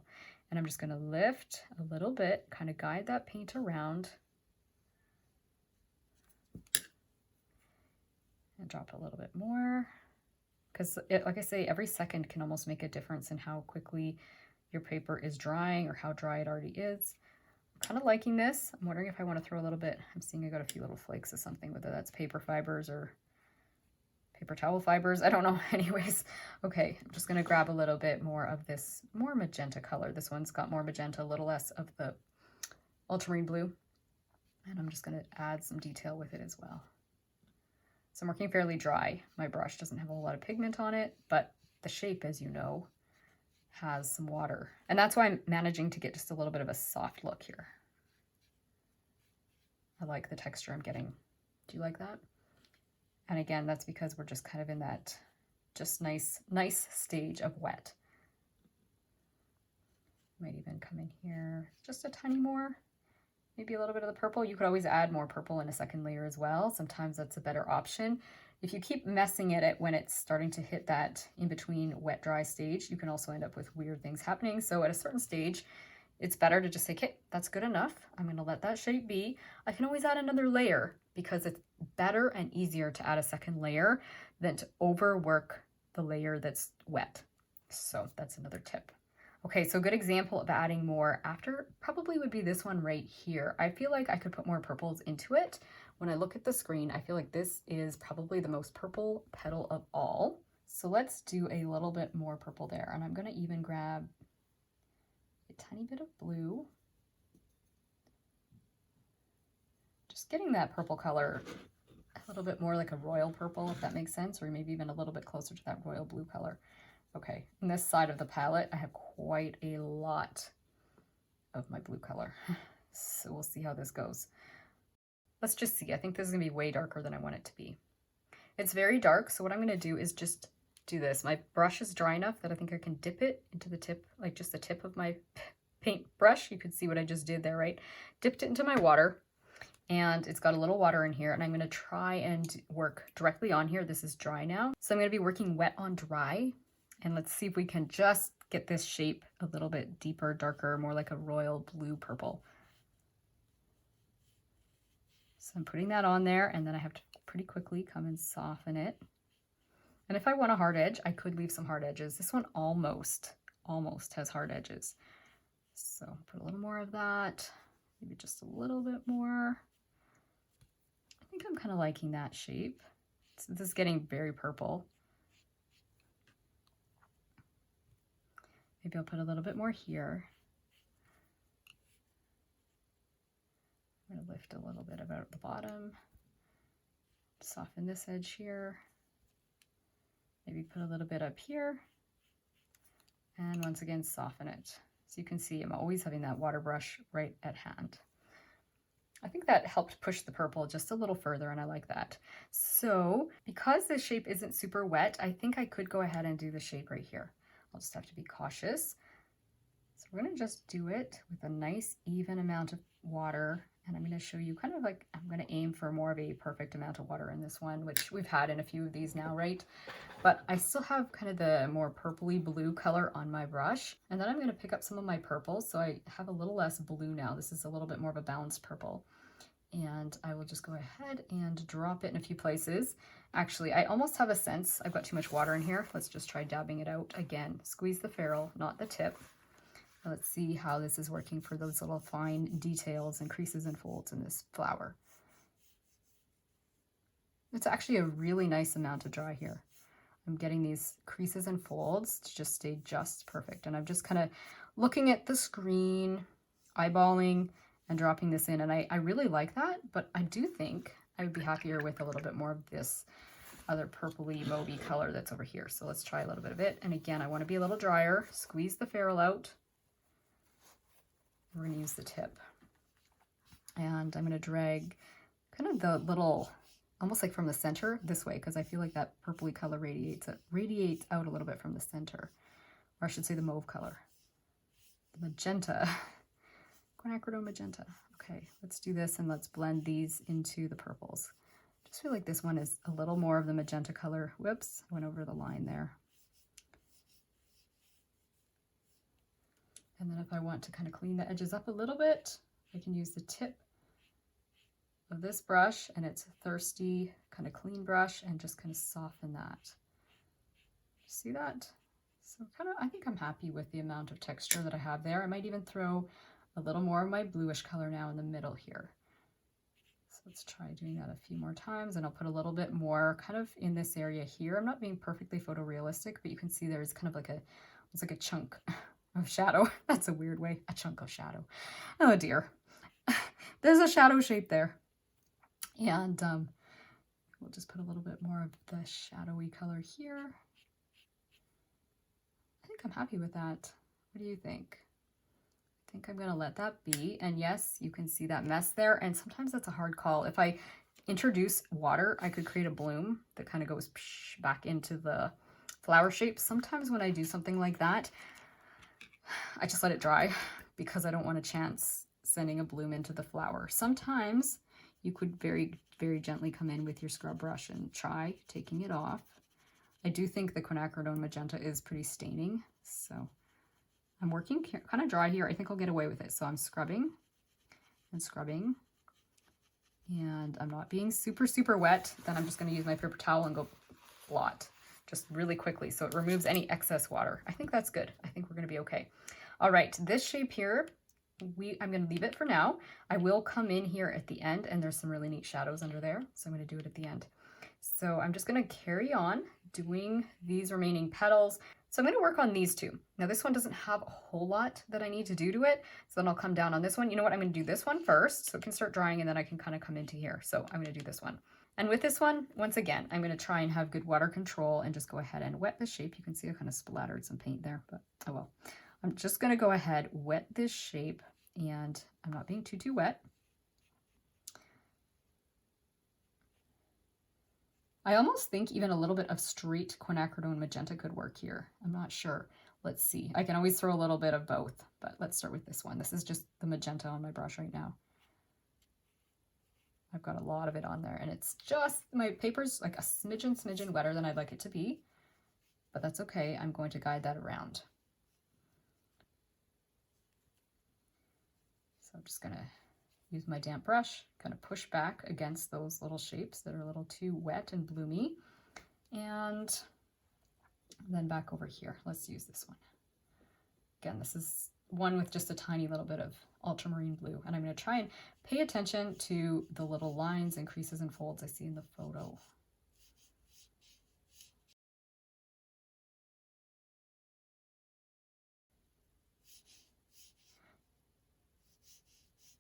And I'm just going to lift a little bit, kind of guide that paint around, and drop a little bit more. Because like I say, every second can almost make a difference in how quickly your paper is drying or how dry it already is. I'm kind of liking this. I'm wondering if I want to throw a little bit. I'm seeing I got a few little flakes of something, whether that's paper fibers or paper towel fibers. I don't know. Anyways, okay, I'm just going to grab a little bit more of this more magenta color. This one's got more magenta, a little less of the ultramarine blue. And I'm just going to add some detail with it as well. So I'm working fairly dry. My brush doesn't have a whole lot of pigment on it, but the shape, as you know, has some water. And that's why I'm managing to get just a little bit of a soft look here. I like the texture I'm getting. Do you like that? And again, that's because we're just kind of in that just nice stage of wet. Might even come in here just a tiny more. Maybe a little bit of the purple. You could always add more purple in a second layer as well. Sometimes that's a better option. If you keep messing at it when it's starting to hit that in between wet dry stage, you can also end up with weird things happening. So at a certain stage, it's better to just say, okay, that's good enough. I'm going to let that shape be. I can always add another layer because it's better and easier to add a second layer than to overwork the layer that's wet. So that's another tip. Okay, so a good example of adding more after probably would be this one right here. I feel like I could put more purples into it. When I look at the screen, I feel like this is probably the most purple petal of all. So let's do a little bit more purple there. And I'm going to even grab a tiny bit of blue. Just getting that purple color a little bit more like a royal purple, if that makes sense, or maybe even a little bit closer to that royal blue color. Okay, on this side of the palette, I have quite a lot of my blue color. So we'll see how this goes. Let's just see. I think this is gonna be way darker than I want it to be. It's very dark, so what I'm gonna do is just do this. My brush is dry enough that I think I can dip it into the tip, like just the tip of my paint brush. You could see what I just did there, right? Dipped it into my water, and it's got a little water in here, and I'm gonna try and work directly on here. This is dry now. So I'm gonna be working wet on dry, and let's see if we can just get this shape a little bit deeper, darker, more like a royal blue purple. So I'm putting that on there, and then I have to pretty quickly come and soften it. And if I want a hard edge, I could leave some hard edges. This one almost has hard edges. So put a little more of that, maybe just a little bit more. I think I'm kind of liking that shape. So this is getting very purple. Maybe I'll put a little bit more here. I'm going to lift a little bit about the bottom. Soften this edge here. Maybe put a little bit up here. And once again, soften it. So you can see I'm always having that water brush right at hand. I think that helped push the purple just a little further, and I like that. So because this shape isn't super wet, I think I could go ahead and do the shape right here. I'll just have to be cautious. So we're gonna just do it with a nice even amount of water, and I'm gonna show you kind of like, I'm gonna aim for more of a perfect amount of water in this one, which we've had in a few of these now, right? But I still have kind of the more purpley blue color on my brush. And then I'm gonna pick up some of my purples. So I have a little less blue now. This is a little bit more of a balanced purple. And I will just go ahead and drop it in a few places. Actually, I almost have a sense I've got too much water in here. Let's just try dabbing it out again. Squeeze the ferrule, not the tip. Let's see how this is working for those little fine details and creases and folds in this flower. It's actually a really nice amount of dry here. I'm getting these creases and folds to just stay just perfect. And I'm just kind of looking at the screen, eyeballing, and dropping this in. And I really like that, but I do think I would be happier with a little bit more of this other purpley mauvey color that's over here. So let's try a little bit of it. And again, I want to be a little drier. Squeeze the ferrule out. We're going to use the tip. And I'm going to drag kind of the little, almost like from the center this way, because I feel like that purpley color radiates out a little bit from the center. Or I should say the mauve color. The magenta. Quinacridone magenta. Okay, let's do this and let's blend these into the purples. Just feel like this one is a little more of the magenta color. Whoops, I went over the line there. And then if I want to kind of clean the edges up a little bit, I can use the tip of this brush, and it's a thirsty kind of clean brush, and just kind of soften that. See that? So kind of, I think I'm happy with the amount of texture that I have there. I might even throw a little more of my bluish color now in the middle here. So let's try doing that a few more times, and I'll put a little bit more kind of in this area here. I'm not being perfectly photorealistic, but you can see there's kind of like it's like a chunk of shadow. That's a weird way, a chunk of shadow. Oh dear. There's a shadow shape there. And we'll just put a little bit more of the shadowy color here. I think I'm happy with that. What do you think? I think I'm gonna let that be. And yes, you can see that mess there. And sometimes that's a hard call. If I introduce water, I could create a bloom that kind of goes back into the flower shape. Sometimes when I do something like that, I just let it dry because I don't want a chance sending a bloom into the flower. Sometimes you could very, very gently come in with your scrub brush and try taking it off. I do think the quinacridone magenta is pretty staining, so I'm working kind of dry here. I think I'll get away with it. So I'm scrubbing and scrubbing, and I'm not being super, super wet. Then I'm just going to use my paper towel and go blot just really quickly so it removes any excess water. I think that's good. I think we're going to be okay. All right, this shape here, I'm going to leave it for now. I will come in here at the end, and there's some really neat shadows under there, so I'm going to do it at the end. So I'm just going to carry on doing these remaining petals. So I'm going to work on these two. Now this one doesn't have a whole lot that I need to do to it, so then I'll come down on this one. You know what, I'm going to do this one first so it can start drying, and then I can kind of come into here. So I'm going to do this one. And with this one, once again, I'm going to try and have good water control and just go ahead and wet the shape. You can see I kind of splattered some paint there, but oh well. I'm just going to go ahead, wet this shape, and I'm not being too wet. I almost think even a little bit of straight quinacridone magenta could work here. I'm not sure. Let's see. I can always throw a little bit of both, but let's start with this one. This is just the magenta on my brush right now. I've got a lot of it on there, and it's just, my paper's like a smidgen wetter than I'd like it to be, but that's okay. I'm going to guide that around. So I'm just gonna use my damp brush, kind of push back against those little shapes that are a little too wet and bloomy. And then back over here, let's use this one. Again, this is one with just a tiny little bit of ultramarine blue. And I'm gonna try and pay attention to the little lines and creases and folds I see in the photo.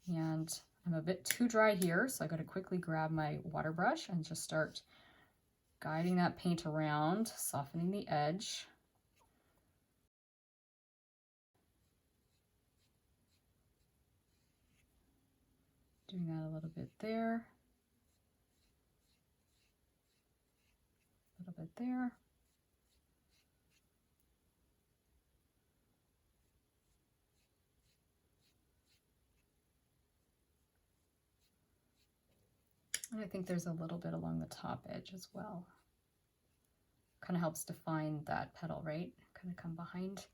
And I'm a bit too dry here, so I gotta quickly grab my water brush and just start guiding that paint around, softening the edge. Doing that a little bit there, a little bit there. And I think there's a little bit along the top edge as well. Kind of helps define that petal, right? Kind of come behind.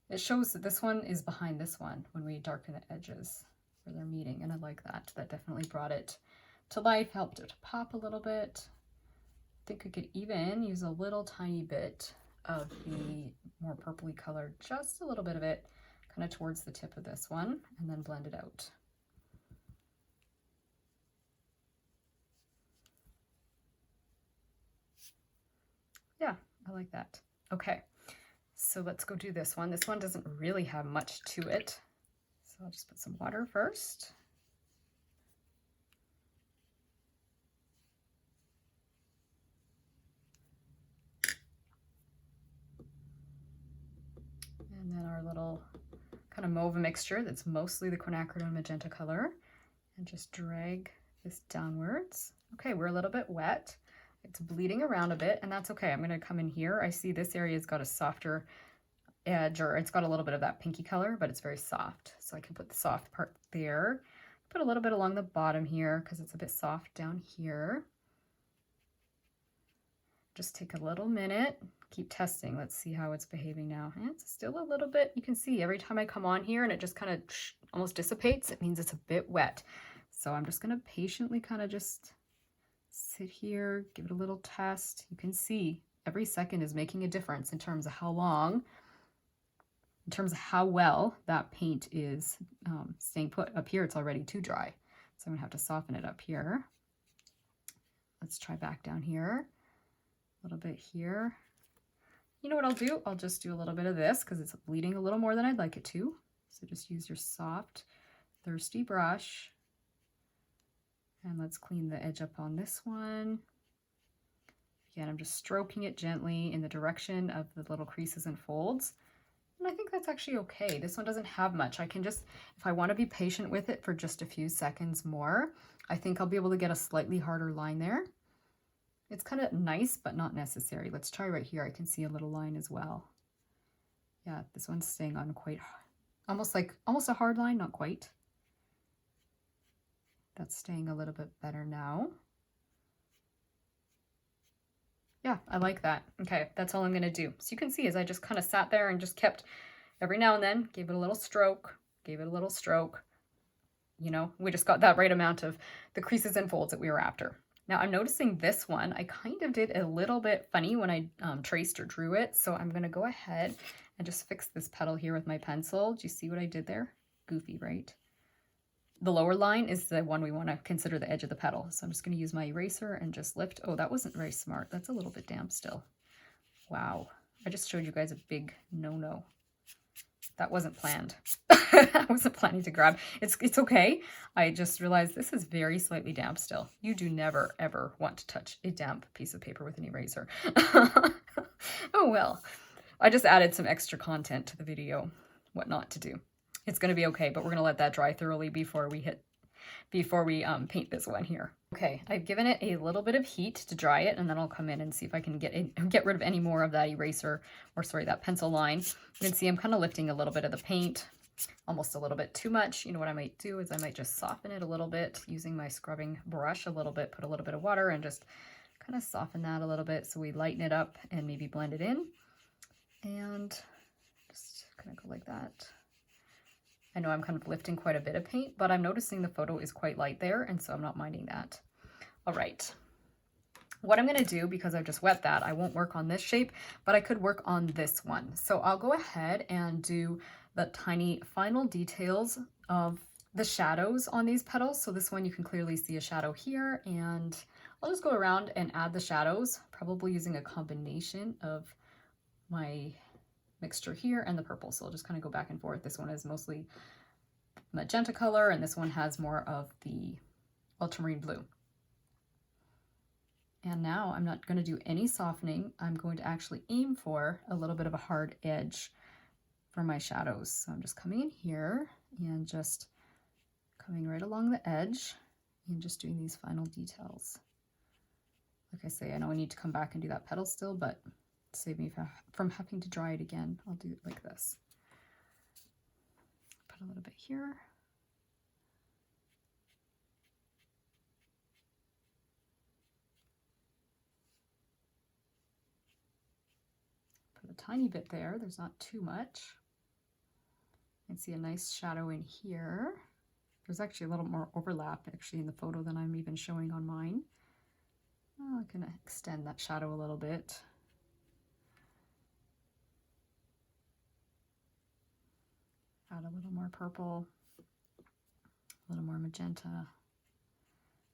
It shows that this one is behind this one when we darken the edges where they're meeting, and I like that. That definitely brought it to life, helped it to pop a little bit. I think I could even use a little tiny bit of the more purpley color, just a little bit of it, kind of towards the tip of this one, and then blend it out. Yeah, I like that. Okay, so let's go do this one. This one doesn't really have much to it. So I'll just put some water first. And then our little kind of mauve mixture that's mostly the quinacridone magenta color. And just drag this downwards. Okay, we're a little bit wet. It's bleeding around a bit, and that's okay. I'm gonna come in here. I see this area's got a softer edge, or it's got a little bit of that pinky color, but it's very soft. So I can put the soft part there. Put a little bit along the bottom here because it's a bit soft down here. Just take a little minute, keep testing. Let's see how it's behaving now. And it's still a little bit, you can see every time I come on here and it just kind of almost dissipates, it means it's a bit wet. So I'm just gonna patiently kind of just sit here, give it a little test. You can see every second is making a difference in terms of how long, in terms of how well that paint is staying put. Up here, it's already too dry. So I'm gonna have to soften it up here. Let's try back down here, a little bit here. You know what I'll do? I'll just do a little bit of this because it's bleeding a little more than I'd like it to. So just use your soft, thirsty brush. And let's clean the edge up on this one. Again, I'm just stroking it gently in the direction of the little creases and folds. And I think that's actually okay. This one doesn't have much. I can just, if I want to be patient with it for just a few seconds more, I think I'll be able to get a slightly harder line there. It's kind of nice, but not necessary. Let's try right here. I can see a little line as well. Yeah, this one's staying on quite, almost a hard line, not quite. That's staying a little bit better now. Yeah, I like that. Okay, that's all I'm gonna do. So you can see as I just kind of sat there and just kept, every now and then, gave it a little stroke, gave it a little stroke. You know, we just got that right amount of the creases and folds that we were after. Now I'm noticing this one, I kind of did a little bit funny when I traced or drew it. So I'm gonna go ahead and just fix this petal here with my pencil. Do you see what I did there? Goofy, right? The lower line is the one we want to consider the edge of the petal. So I'm just going to use my eraser and just lift. Oh, that wasn't very smart. That's a little bit damp still. Wow. I just showed you guys a big no-no. That wasn't planned. I wasn't planning to grab. It's okay. I just realized this is very slightly damp still. You do never, ever want to touch a damp piece of paper with an eraser. Oh, well. I just added some extra content to the video. What not to do. It's going to be okay, but we're going to let that dry thoroughly before we paint this one here. Okay, I've given it a little bit of heat to dry it, and then I'll come in and see if I can get rid of any more of that eraser, or sorry, that pencil line. You can see I'm kind of lifting a little bit of the paint, almost a little bit too much. You know what I might do is I might just soften it a little bit using my scrubbing brush a little bit, put a little bit of water and just kind of soften that a little bit so we lighten it up and maybe blend it in. And just kind of go like that. I know I'm kind of lifting quite a bit of paint, but I'm noticing the photo is quite light there, and so I'm not minding that. All right. What I'm going to do, because I've just wet that, I won't work on this shape, but I could work on this one. So I'll go ahead and do the tiny final details of the shadows on these petals. So this one you can clearly see a shadow here, and I'll just go around and add the shadows, probably using a combination of my mixture here and the purple. So I'll just kind of go back and forth. This one is mostly magenta color, and this one has more of the ultramarine blue. And now I'm not going to do any softening. I'm going to actually aim for a little bit of a hard edge for my shadows. So I'm just coming in here and just coming right along the edge and just doing these final details. Like I say, I know I need to come back and do that petal still, but save me from having to dry it again. I'll do it like this. Put a little bit here. Put a tiny bit there. There's not too much. You can see a nice shadow in here. There's actually a little more overlap actually in the photo than I'm even showing on mine. Oh, I can extend that shadow a little bit. Add a little more purple, a little more magenta,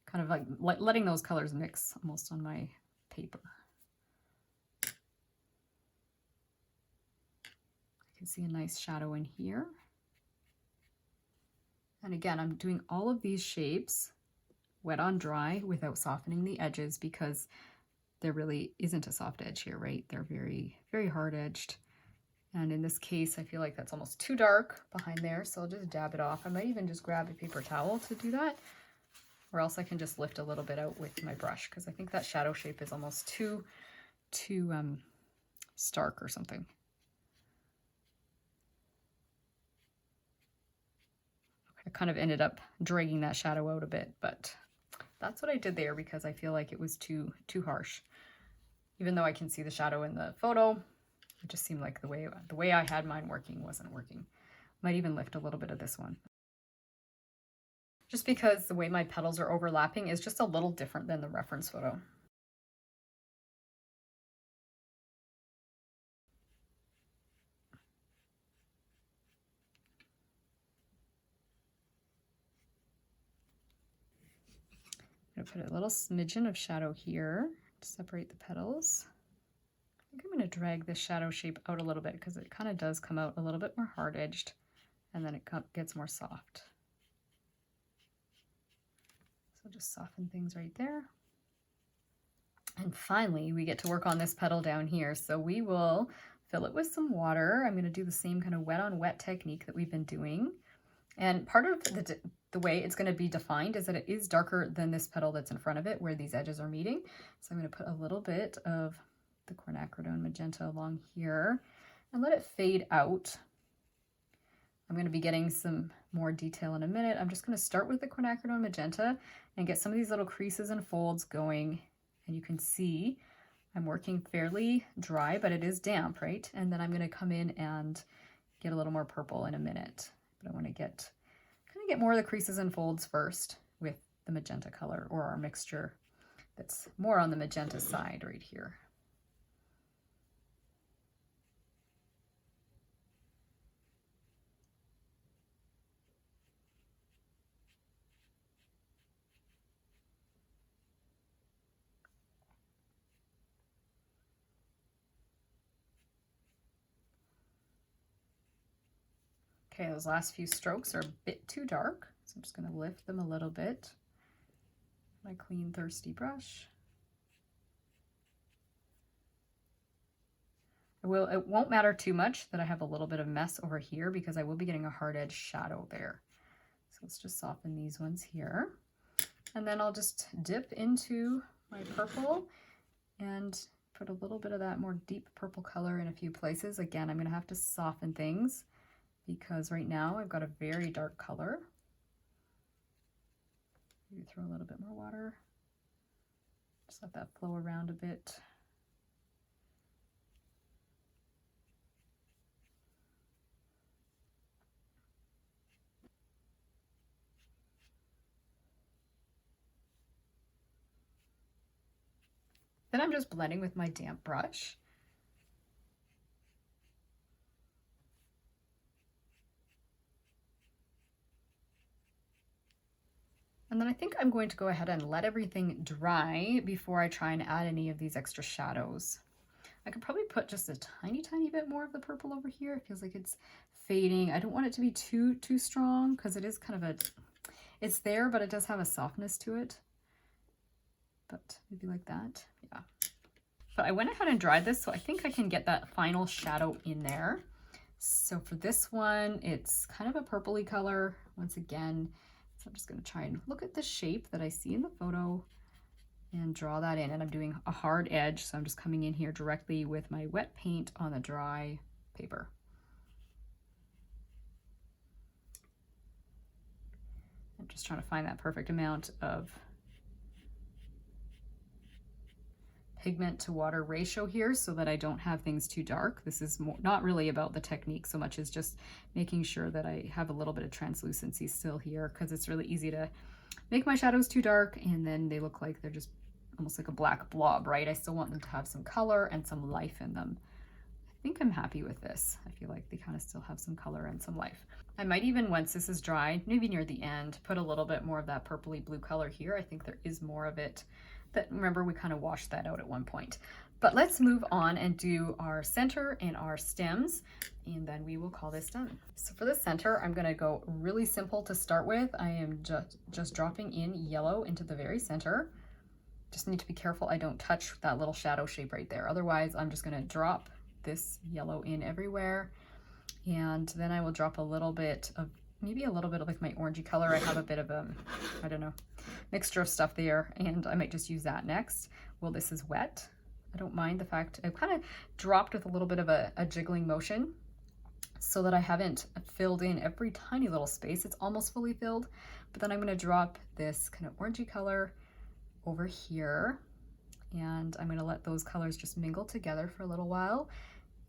kind of like letting those colors mix almost on my paper. I can see a nice shadow in here. And again, I'm doing all of these shapes wet on dry without softening the edges because there really isn't a soft edge here, right? They're very, very hard edged. And in this case, I feel like that's almost too dark behind there, so I'll just dab it off. I might even just grab a paper towel to do that, or else I can just lift a little bit out with my brush because I think that shadow shape is almost too stark or something. I kind of ended up dragging that shadow out a bit, but that's what I did there because I feel like it was too harsh. Even though I can see the shadow in the photo, it just seemed like the way I had mine working wasn't working. Might even lift a little bit of this one. Just because the way my petals are overlapping is just a little different than the reference photo. I'm going to put a little smidgen of shadow here to separate the petals. I think I'm going to drag this shadow shape out a little bit because it kind of does come out a little bit more hard-edged, and then it gets more soft. So just soften things right there. And finally, we get to work on this petal down here. So we will fill it with some water. I'm going to do the same kind of wet on wet technique that we've been doing. And part of the way it's going to be defined is that it is darker than this petal that's in front of it where these edges are meeting. So I'm going to put a little bit of the quinacridone magenta along here and let it fade out. I'm going to be getting some more detail in a minute. I'm just going to start with the quinacridone magenta and get some of these little creases and folds going. And you can see I'm working fairly dry, but it is damp, right? And then I'm going to come in and get a little more purple in a minute. But I want to get more of the creases and folds first with the magenta color, or our mixture that's more on the magenta side right here. Okay, those last few strokes are a bit too dark, so I'm just going to lift them a little bit. My clean, thirsty brush. It won't matter too much that I have a little bit of mess over here because I will be getting a hard edge shadow there. So let's just soften these ones here. And then I'll just dip into my purple and put a little bit of that more deep purple color in a few places. Again, I'm going to have to soften things because right now I've got a very dark color. Maybe throw a little bit more water. Just let that flow around a bit. Then I'm just blending with my damp brush. And then I think I'm going to go ahead and let everything dry before I try and add any of these extra shadows. I could probably put just a tiny bit more of the purple over here. It feels like it's fading. I don't want it to be too strong because it is kind of it's there, but it does have a softness to it. But maybe like that, yeah. But I went ahead and dried this, so I think I can get that final shadow in there. So for this one, it's kind of a purpley color once again. So I'm just going to try and look at the shape that I see in the photo and draw that in. And I'm doing a hard edge, so I'm just coming in here directly with my wet paint on the dry paper. I'm just trying to find that perfect amount of pigment to water ratio here so that I don't have things too dark. This is not really about the technique so much as just making sure that I have a little bit of translucency still here, because it's really easy to make my shadows too dark and then they look like they're just almost like a black blob, right? I still want them to have some color and some life in them. I think I'm happy with this. I feel like they kind of still have some color and some life. I might even, once this is dry, maybe near the end, put a little bit more of that purpley blue color here. I think there is more of it. That, remember, we kind of washed that out at one point. But let's move on and do our center and our stems, and then we will call this done. So for the center, I'm going to go really simple to start with. I am just dropping in yellow into the very center. Just need to be careful I don't touch that little shadow shape right there. Otherwise, I'm just going to drop this yellow in everywhere. And then I will drop a little bit of, maybe a little bit of like my orangey color. I have a bit of I don't know, mixture of stuff there, and I might just use that next. Well, this is wet. I don't mind the fact I've kind of dropped with a little bit of a jiggling motion so that I haven't filled in every tiny little space. It's almost fully filled, but then I'm going to drop this kind of orangey color over here, and I'm going to let those colors just mingle together for a little while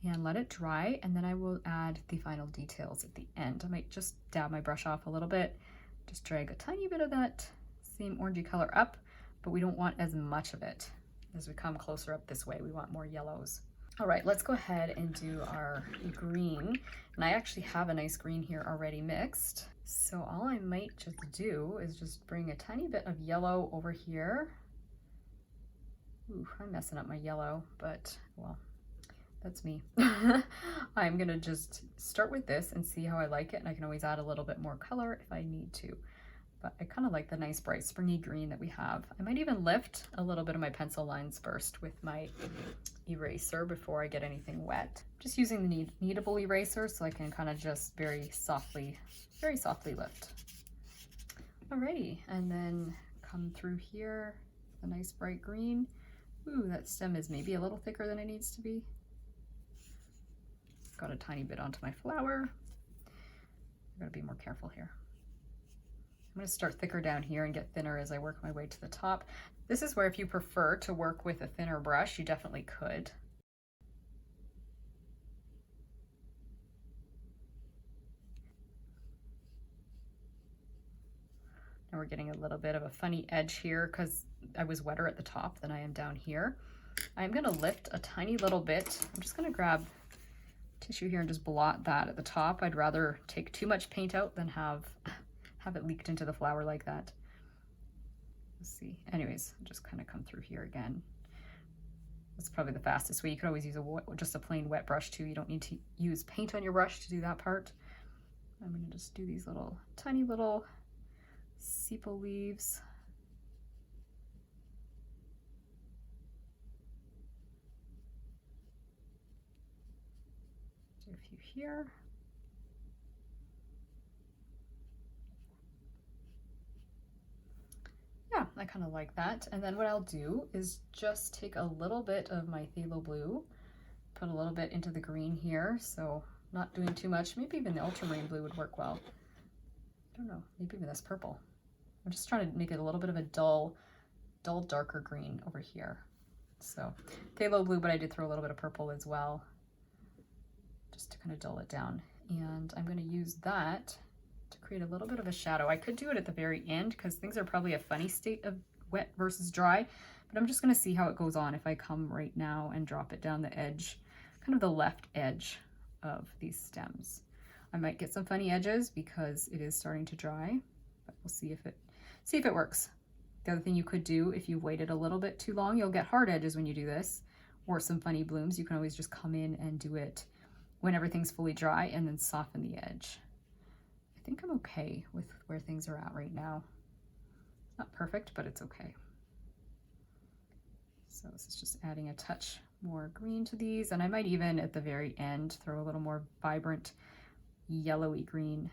and let it dry, and then I will add the final details at the end. I might just dab my brush off a little bit, just drag a tiny bit of that same orangey color up, but we don't want as much of it. As we come closer up this way, we want more yellows. All right, let's go ahead and do our green. And I actually have a nice green here already mixed. So all I might just do is just bring a tiny bit of yellow over here. Ooh, I'm messing up my yellow, but well, that's me. I'm gonna just start with this and see how I like it, and I can always add a little bit more color if I need to. But I kind of like the nice bright springy green that we have. I might even lift a little bit of my pencil lines first with my eraser before I get anything wet. Just using the kneadable eraser so I can kind of just very softly lift. Alrighty, and then come through here, the nice bright green. Ooh, that stem is maybe a little thicker than it needs to be. Got a tiny bit onto my flower. I've got to be more careful here. I'm going to start thicker down here and get thinner as I work my way to the top. This is where if you prefer to work with a thinner brush, you definitely could. Now we're getting a little bit of a funny edge here because I was wetter at the top than I am down here. I'm going to lift a tiny little bit. I'm just going to grab tissue here and just blot that at the top. I'd rather take too much paint out than have it leaked into the flower like that. Let's see. Anyways, just kind of come through here again. That's probably the fastest way. You could always use just a plain wet brush too. You don't need to use paint on your brush to do that part. I'm going to just do these little tiny little sepal leaves. Do a few here. Yeah, I kind of like that. And then what I'll do is just take a little bit of my phthalo blue, put a little bit into the green here, so not doing too much. Maybe even the ultramarine blue would work well. I don't know, maybe even this purple. I'm just trying to make it a little bit of a dull, darker green over here. So phthalo blue, but I did throw a little bit of purple as well, just to kind of dull it down. And I'm going to use that to create a little bit of a shadow. I could do it at the very end because things are probably a funny state of wet versus dry, but I'm just going to see how it goes on if I come right now and drop it down the edge, kind of the left edge of these stems. I might get some funny edges because it is starting to dry, but we'll see if it works. The other thing you could do, if you waited a little bit too long, you'll get hard edges when you do this, or some funny blooms. You can always just come in and do it when everything's fully dry and then soften the edge. I think I'm okay with where things are at right now. It's not perfect, but it's okay. So this is just adding a touch more green to these, and I might even at the very end throw a little more vibrant yellowy green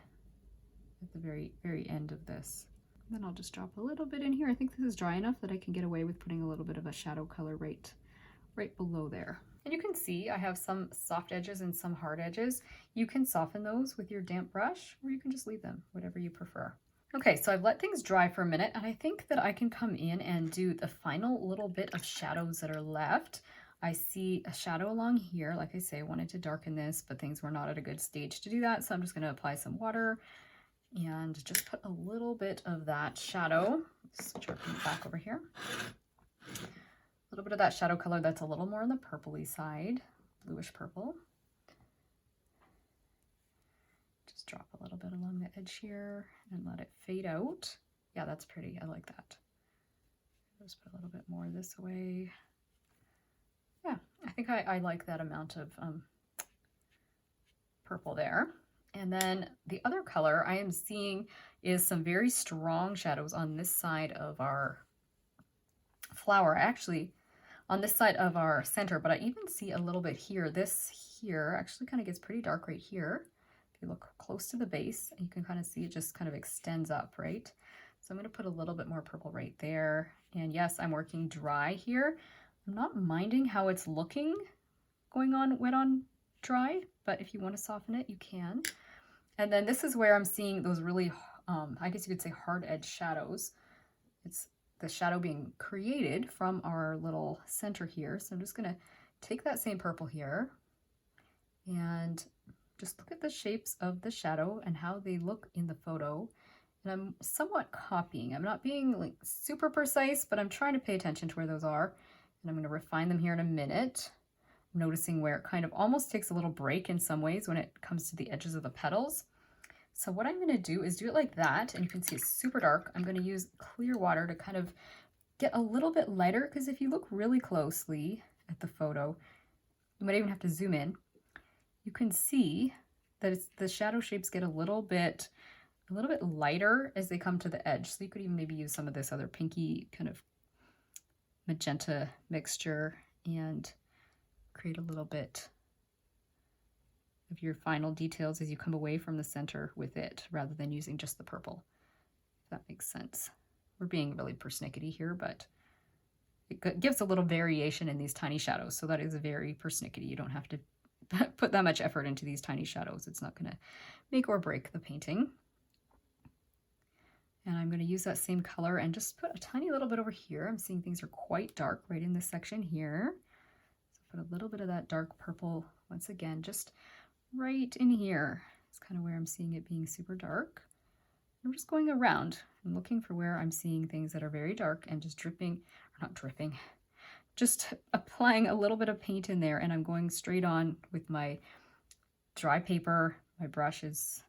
at the very end of this. And then I'll just drop a little bit in here. I think this is dry enough that I can get away with putting a little bit of a shadow color right below there. And you can see I have some soft edges and some hard edges. You can soften those with your damp brush, or you can just leave them, whatever you prefer. Okay, so I've let things dry for a minute, and I think that I can come in and do the final little bit of shadows that are left. I see a shadow along here. Like I say, I wanted to darken this, but things were not at a good stage to do that, so I'm just going to apply some water and just put a little bit of that shadow. Switch our paint back over here. A little bit of that shadow color that's a little more on the purpley side, bluish purple. Just drop a little bit along the edge here and let it fade out. Yeah, that's pretty. I like that. Just put a little bit more this way. Yeah, I think I like that amount of purple there. And then the other color I am seeing is some very strong shadows on this side of our flower. Actually, on this side of our center, but I even see a little bit here. This here actually kind of gets pretty dark right here. If you look close to the base, you can kind of see it just kind of extends up, right? So I'm going to put a little bit more purple right there. And yes, I'm working dry here. I'm not minding how it's looking going on wet on dry, but if you want to soften it, you can. And then this is where I'm seeing those really, I guess you could say hard edge shadows. It's the shadow being created from our little center here. So I'm just going to take that same purple here and just look at the shapes of the shadow and how they look in the photo. And I'm somewhat copying. I'm not being like super precise, but I'm trying to pay attention to where those are. And I'm going to refine them here in a minute, noticing where it kind of almost takes a little break in some ways when it comes to the edges of the petals. So what I'm going to do is do it like that, and you can see it's super dark. I'm going to use clear water to kind of get a little bit lighter, because if you look really closely at the photo, you might even have to zoom in. You can see that the shadow shapes get a little bit lighter as they come to the edge. So you could even maybe use some of this other pinky kind of magenta mixture and create a little bit of your final details as you come away from the center with it, rather than using just the purple, if that makes sense. We're being really persnickety here, but it gives a little variation in these tiny shadows. So that is very persnickety. You don't have to put that much effort into these tiny shadows. It's not going to make or break the painting. And I'm going to use that same color and just put a tiny little bit over here. I'm seeing things are quite dark right in this section here. So put a little bit of that dark purple once again, just right in here. It's kind of where I'm seeing it being super dark. I'm just going around and looking for where I'm seeing things that are very dark and just dripping, or not dripping, just applying a little bit of paint in there, and I'm going straight on with my dry paper. My brush is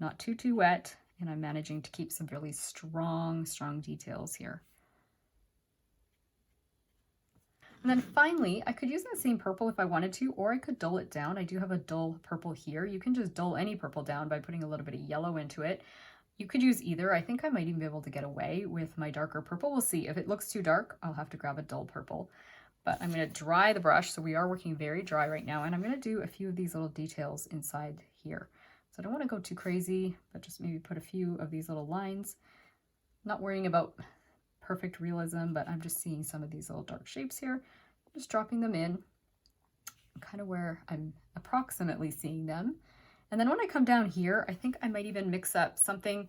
not too wet, and I'm managing to keep some really strong details here. And then finally, I could use that same purple if I wanted to, or I could dull it down. I do have a dull purple here. You can just dull any purple down by putting a little bit of yellow into it. You could use either. I think I might even be able to get away with my darker purple. We'll see. If it looks too dark, I'll have to grab a dull purple. But I'm going to dry the brush. So we are working very dry right now. And I'm going to do a few of these little details inside here. So I don't want to go too crazy, but just maybe put a few of these little lines. Not worrying about perfect realism, but I'm just seeing some of these little dark shapes here. Just dropping them in, kind of where I'm approximately seeing them. And then when I come down here, I think I might even mix up something.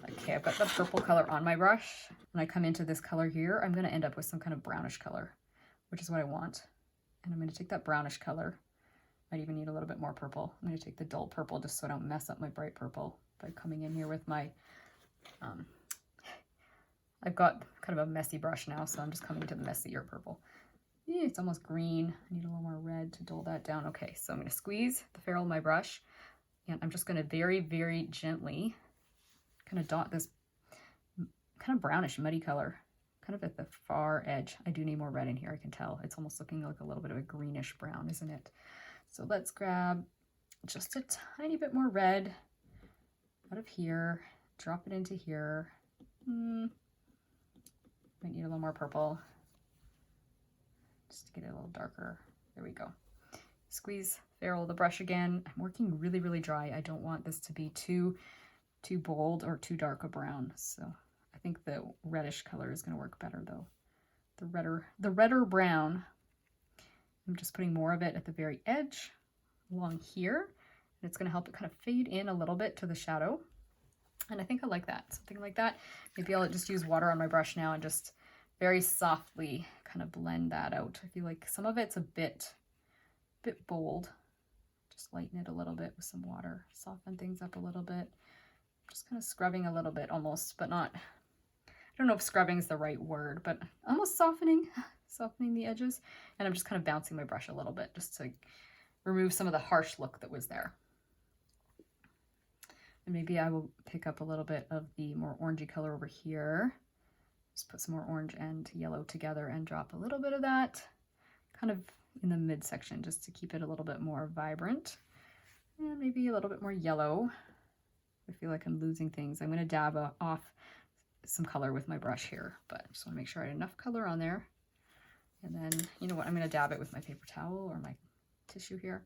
Okay, I've got the purple color on my brush. When I come into this color here, I'm going to end up with some kind of brownish color, which is what I want. And I'm going to take that brownish color. Might even need a little bit more purple. I'm going to take the dull purple just so I don't mess up my bright purple by coming in here with my, I've got kind of a messy brush now, so I'm just coming to the messier purple. It's almost green. I need a little more red to dull that down. Okay, so I'm going to squeeze the ferrule of my brush, and I'm just going to very, very gently kind of dot this kind of brownish muddy color kind of at the far edge. I do need more red in here, I can tell. It's almost looking like a little bit of a greenish brown, isn't it? So let's grab just a tiny bit more red out of here, drop it into here. Might need a little more purple just to get it a little darker. There we go. Squeeze ferrule of the brush again. I'm working really, really dry. I don't want this to be too bold or too dark a brown. So I think the reddish color is going to work better though. The redder brown. I'm just putting more of it at the very edge along here. And it's going to help it kind of fade in a little bit to the shadow. And I think I like that, something like that. Maybe I'll just use water on my brush now and just very softly kind of blend that out. I feel like some of it's a bit bold. Just lighten it a little bit with some water, soften things up a little bit. Just kind of scrubbing a little bit almost, but not, I don't know if scrubbing is the right word, but almost softening the edges. And I'm just kind of bouncing my brush a little bit just to remove some of the harsh look that was there. And maybe I will pick up a little bit of the more orangey color over here. Just put some more orange and yellow together and drop a little bit of that kind of in the midsection just to keep it a little bit more vibrant. And maybe a little bit more yellow. I feel like I'm losing things. I'm going to dab off some color with my brush here, but I just want to make sure I had enough color on there. And then, you know what, I'm going to dab it with my paper towel or my tissue here.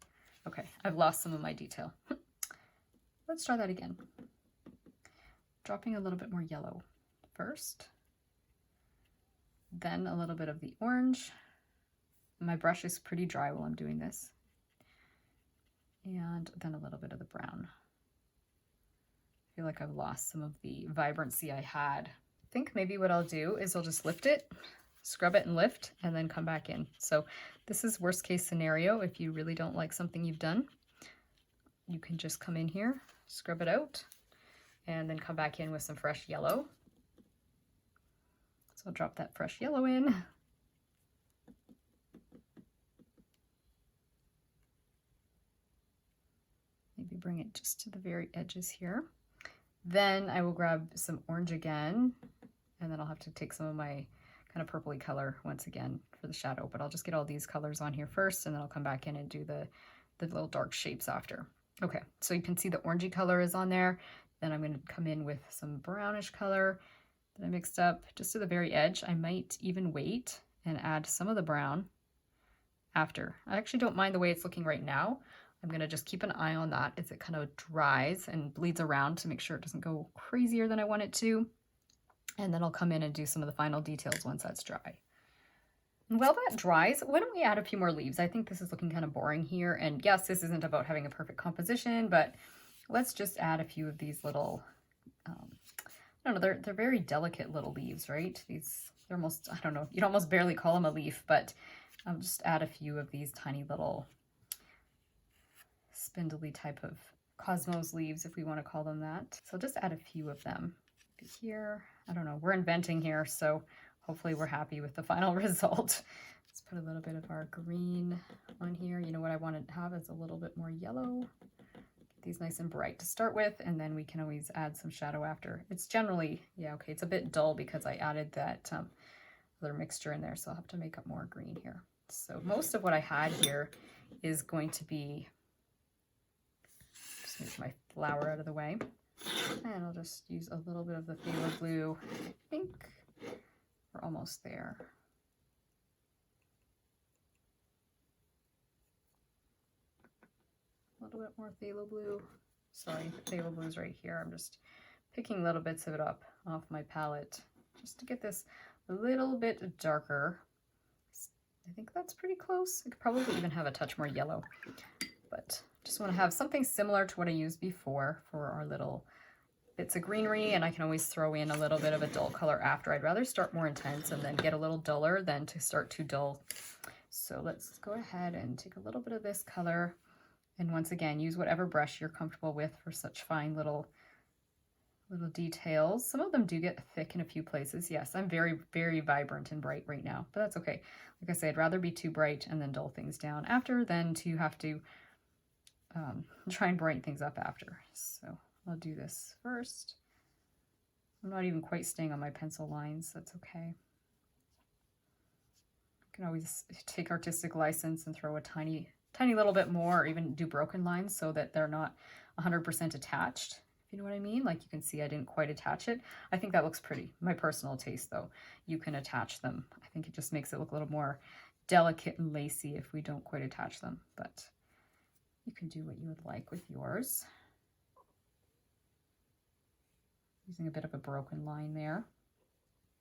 Okay, I've lost some of my detail. Let's try that again. Dropping a little bit more yellow first, then a little bit of the orange. My brush is pretty dry while I'm doing this. And then a little bit of the brown. I feel like I've lost some of the vibrancy I had. I think maybe what I'll do is I'll just lift it, scrub it and lift, and then come back in. So this is worst case scenario. If you really don't like something you've done, you can just come in here, scrub it out, and then come back in with some fresh yellow. So I'll drop that fresh yellow in. Maybe bring it just to the very edges here. Then I will grab some orange again, and then I'll have to take some of my kind of purpley color once again for the shadow, but I'll just get all these colors on here first, and then I'll come back in and do the little dark shapes after. Okay, so you can see the orangey color is on there. Then I'm going to come in with some brownish color that I mixed up just to the very edge. I might even wait and add some of the brown after. I actually don't mind the way it's looking right now. I'm going to just keep an eye on that as it kind of dries and bleeds around to make sure it doesn't go crazier than I want it to. And then I'll come in and do some of the final details once that's dry. And while that dries, why don't we add a few more leaves? I think this is looking kind of boring here. And yes, this isn't about having a perfect composition, but let's just add a few of these little, I don't know, they're very delicate little leaves, right? They're almost, I don't know, you'd almost barely call them a leaf, but I'll just add a few of these tiny little spindly type of cosmos leaves, if we want to call them that. So just add a few of them here. I don't know, we're inventing here, so hopefully we're happy with the final result. Let's put a little bit of our green on here. You know what I want to have is a little bit more yellow. Get these nice and bright to start with, and then we can always add some shadow after. It's generally, yeah, okay, it's a bit dull because I added that other mixture in there, so I'll have to make up more green here. So most of what I had here is going to be, just move my flower out of the way, and I'll just use a little bit of the phthalo blue. I think we're almost there. A little bit more phthalo blue. Sorry, the phthalo blue is right here. I'm just picking little bits of it up off my palette just to get this a little bit darker. I think that's pretty close. I could probably even have a touch more yellow, but just want to have something similar to what I used before for our little bits of greenery, and I can always throw in a little bit of a dull color after. I'd rather start more intense and then get a little duller than to start too dull. So let's go ahead and take a little bit of this color, and once again, use whatever brush you're comfortable with for such fine little details. Some of them do get thick in a few places. Yes, I'm very, very vibrant and bright right now, but that's okay. Like I say, I'd rather be too bright and then dull things down after than to have to try and brighten things up after. So I'll do this first. I'm not even quite staying on my pencil lines. That's okay. I can always take artistic license and throw a tiny little bit more, or even do broken lines so that they're not 100% attached. You know what I mean? Like you can see I didn't quite attach it. I think that looks pretty. My personal taste though, you can attach them. I think it just makes it look a little more delicate and lacy if we don't quite attach them, but you can do what you would like with yours. Using a bit of a broken line there.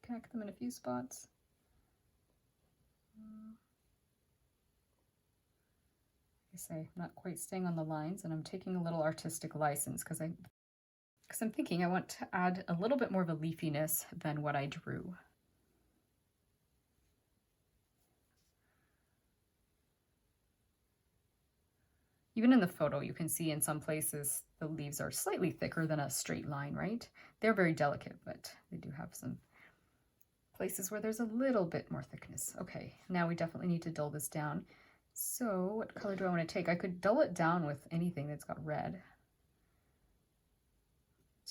Connect them in a few spots. Like I say, I'm not quite staying on the lines, and I'm taking a little artistic license because I'm thinking I want to add a little bit more of a leafiness than what I drew. Even in the photo, you can see in some places the leaves are slightly thicker than a straight line, right? They're very delicate, but they do have some places where there's a little bit more thickness. Okay, now we definitely need to dull this down. So what color do I want to take? I could dull it down with anything that's got red.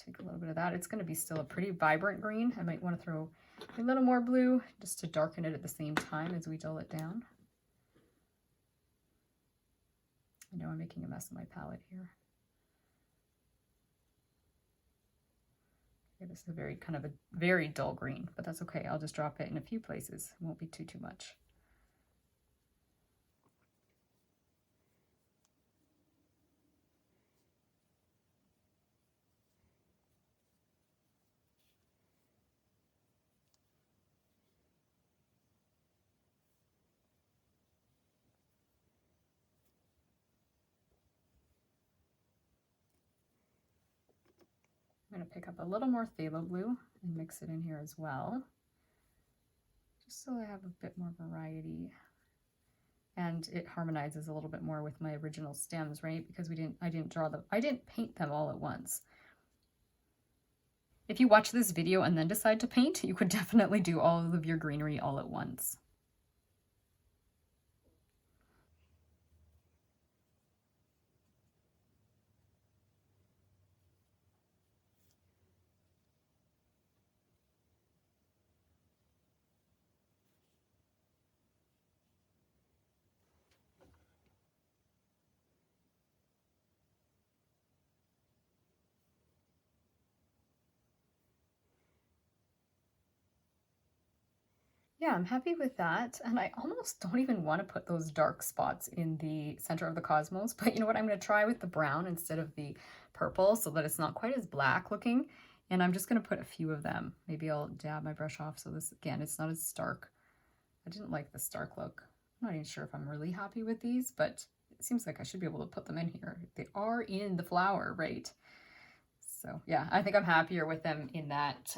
Take a little bit of that. It's going to be still a pretty vibrant green. I might want to throw a little more blue just to darken it at the same time as we dull it down. I know I'm making a mess of my palette here. Okay, this is a very very dull green, but that's okay. I'll just drop it in a few places. It won't be too much. I'm going to pick up a little more phthalo blue and mix it in here as well, just so I have a bit more variety. And it harmonizes a little bit more with my original stems, right? Because I didn't paint them all at once. If you watch this video and then decide to paint, you could definitely do all of your greenery all at once. Yeah, I'm happy with that. And I almost don't even want to put those dark spots in the center of the cosmos, but you know what? I'm going to try with the brown instead of the purple so that it's not quite as black looking. And I'm just going to put a few of them. Maybe I'll dab my brush off so this, again, it's not as stark. I didn't like the stark look. I'm not even sure if I'm really happy with these, but it seems like I should be able to put them in here. They are in the flower, right? So yeah, I think I'm happier with them in that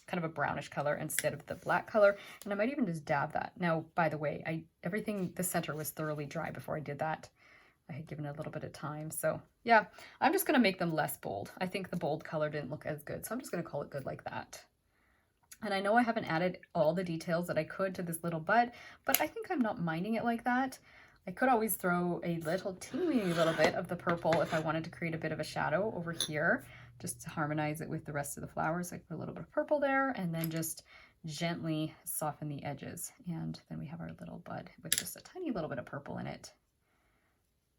kind of a brownish color instead of the black color. And I might even just dab that. Now, by the way, everything, the center was thoroughly dry before I did that. I had given it a little bit of time. So yeah, I'm just going to make them less bold. I think the bold color didn't look as good. So I'm just going to call it good like that. And I know I haven't added all the details that I could to this little bud, but I think I'm not minding it like that. I could always throw a teeny little bit of the purple if I wanted to create a bit of a shadow over here, just to harmonize it with the rest of the flowers. I put a little bit of purple there and then just gently soften the edges. And then we have our little bud with just a tiny little bit of purple in it.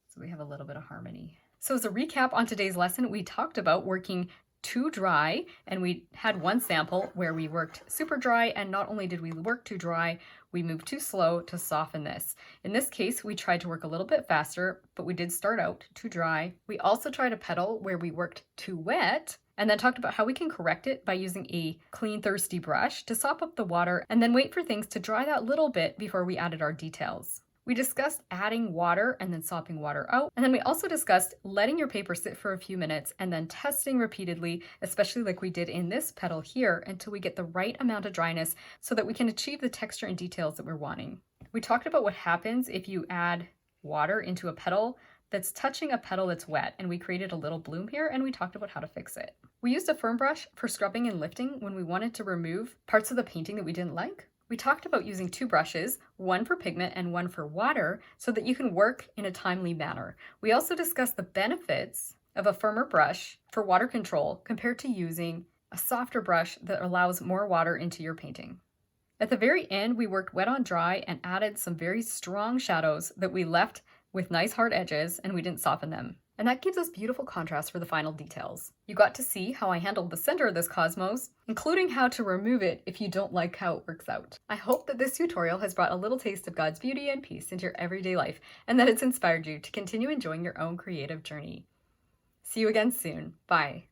So we have a little bit of harmony. So as a recap on today's lesson, we talked about working too dry, and we had one sample where we worked super dry, and not only did we work too dry, we moved too slow to soften this. In this case, we tried to work a little bit faster, but we did start out too dry. We also tried a petal where we worked too wet, and then talked about how we can correct it by using a clean, thirsty brush to sop up the water and then wait for things to dry that little bit before we added our details. We discussed adding water and then sopping water out. And then we also discussed letting your paper sit for a few minutes and then testing repeatedly, especially like we did in this petal here, until we get the right amount of dryness so that we can achieve the texture and details that we're wanting. We talked about what happens if you add water into a petal that's touching a petal that's wet, and we created a little bloom here, and we talked about how to fix it. We used a firm brush for scrubbing and lifting when we wanted to remove parts of the painting that we didn't like. We talked about using two brushes, one for pigment and one for water, so that you can work in a timely manner. We also discussed the benefits of a firmer brush for water control compared to using a softer brush that allows more water into your painting. At the very end, we worked wet on dry and added some very strong shadows that we left with nice hard edges, and we didn't soften them. And that gives us beautiful contrast for the final details. You got to see how I handled the center of this cosmos, including how to remove it if you don't like how it works out. I hope that this tutorial has brought a little taste of God's beauty and peace into your everyday life, and that it's inspired you to continue enjoying your own creative journey. See you again soon. Bye.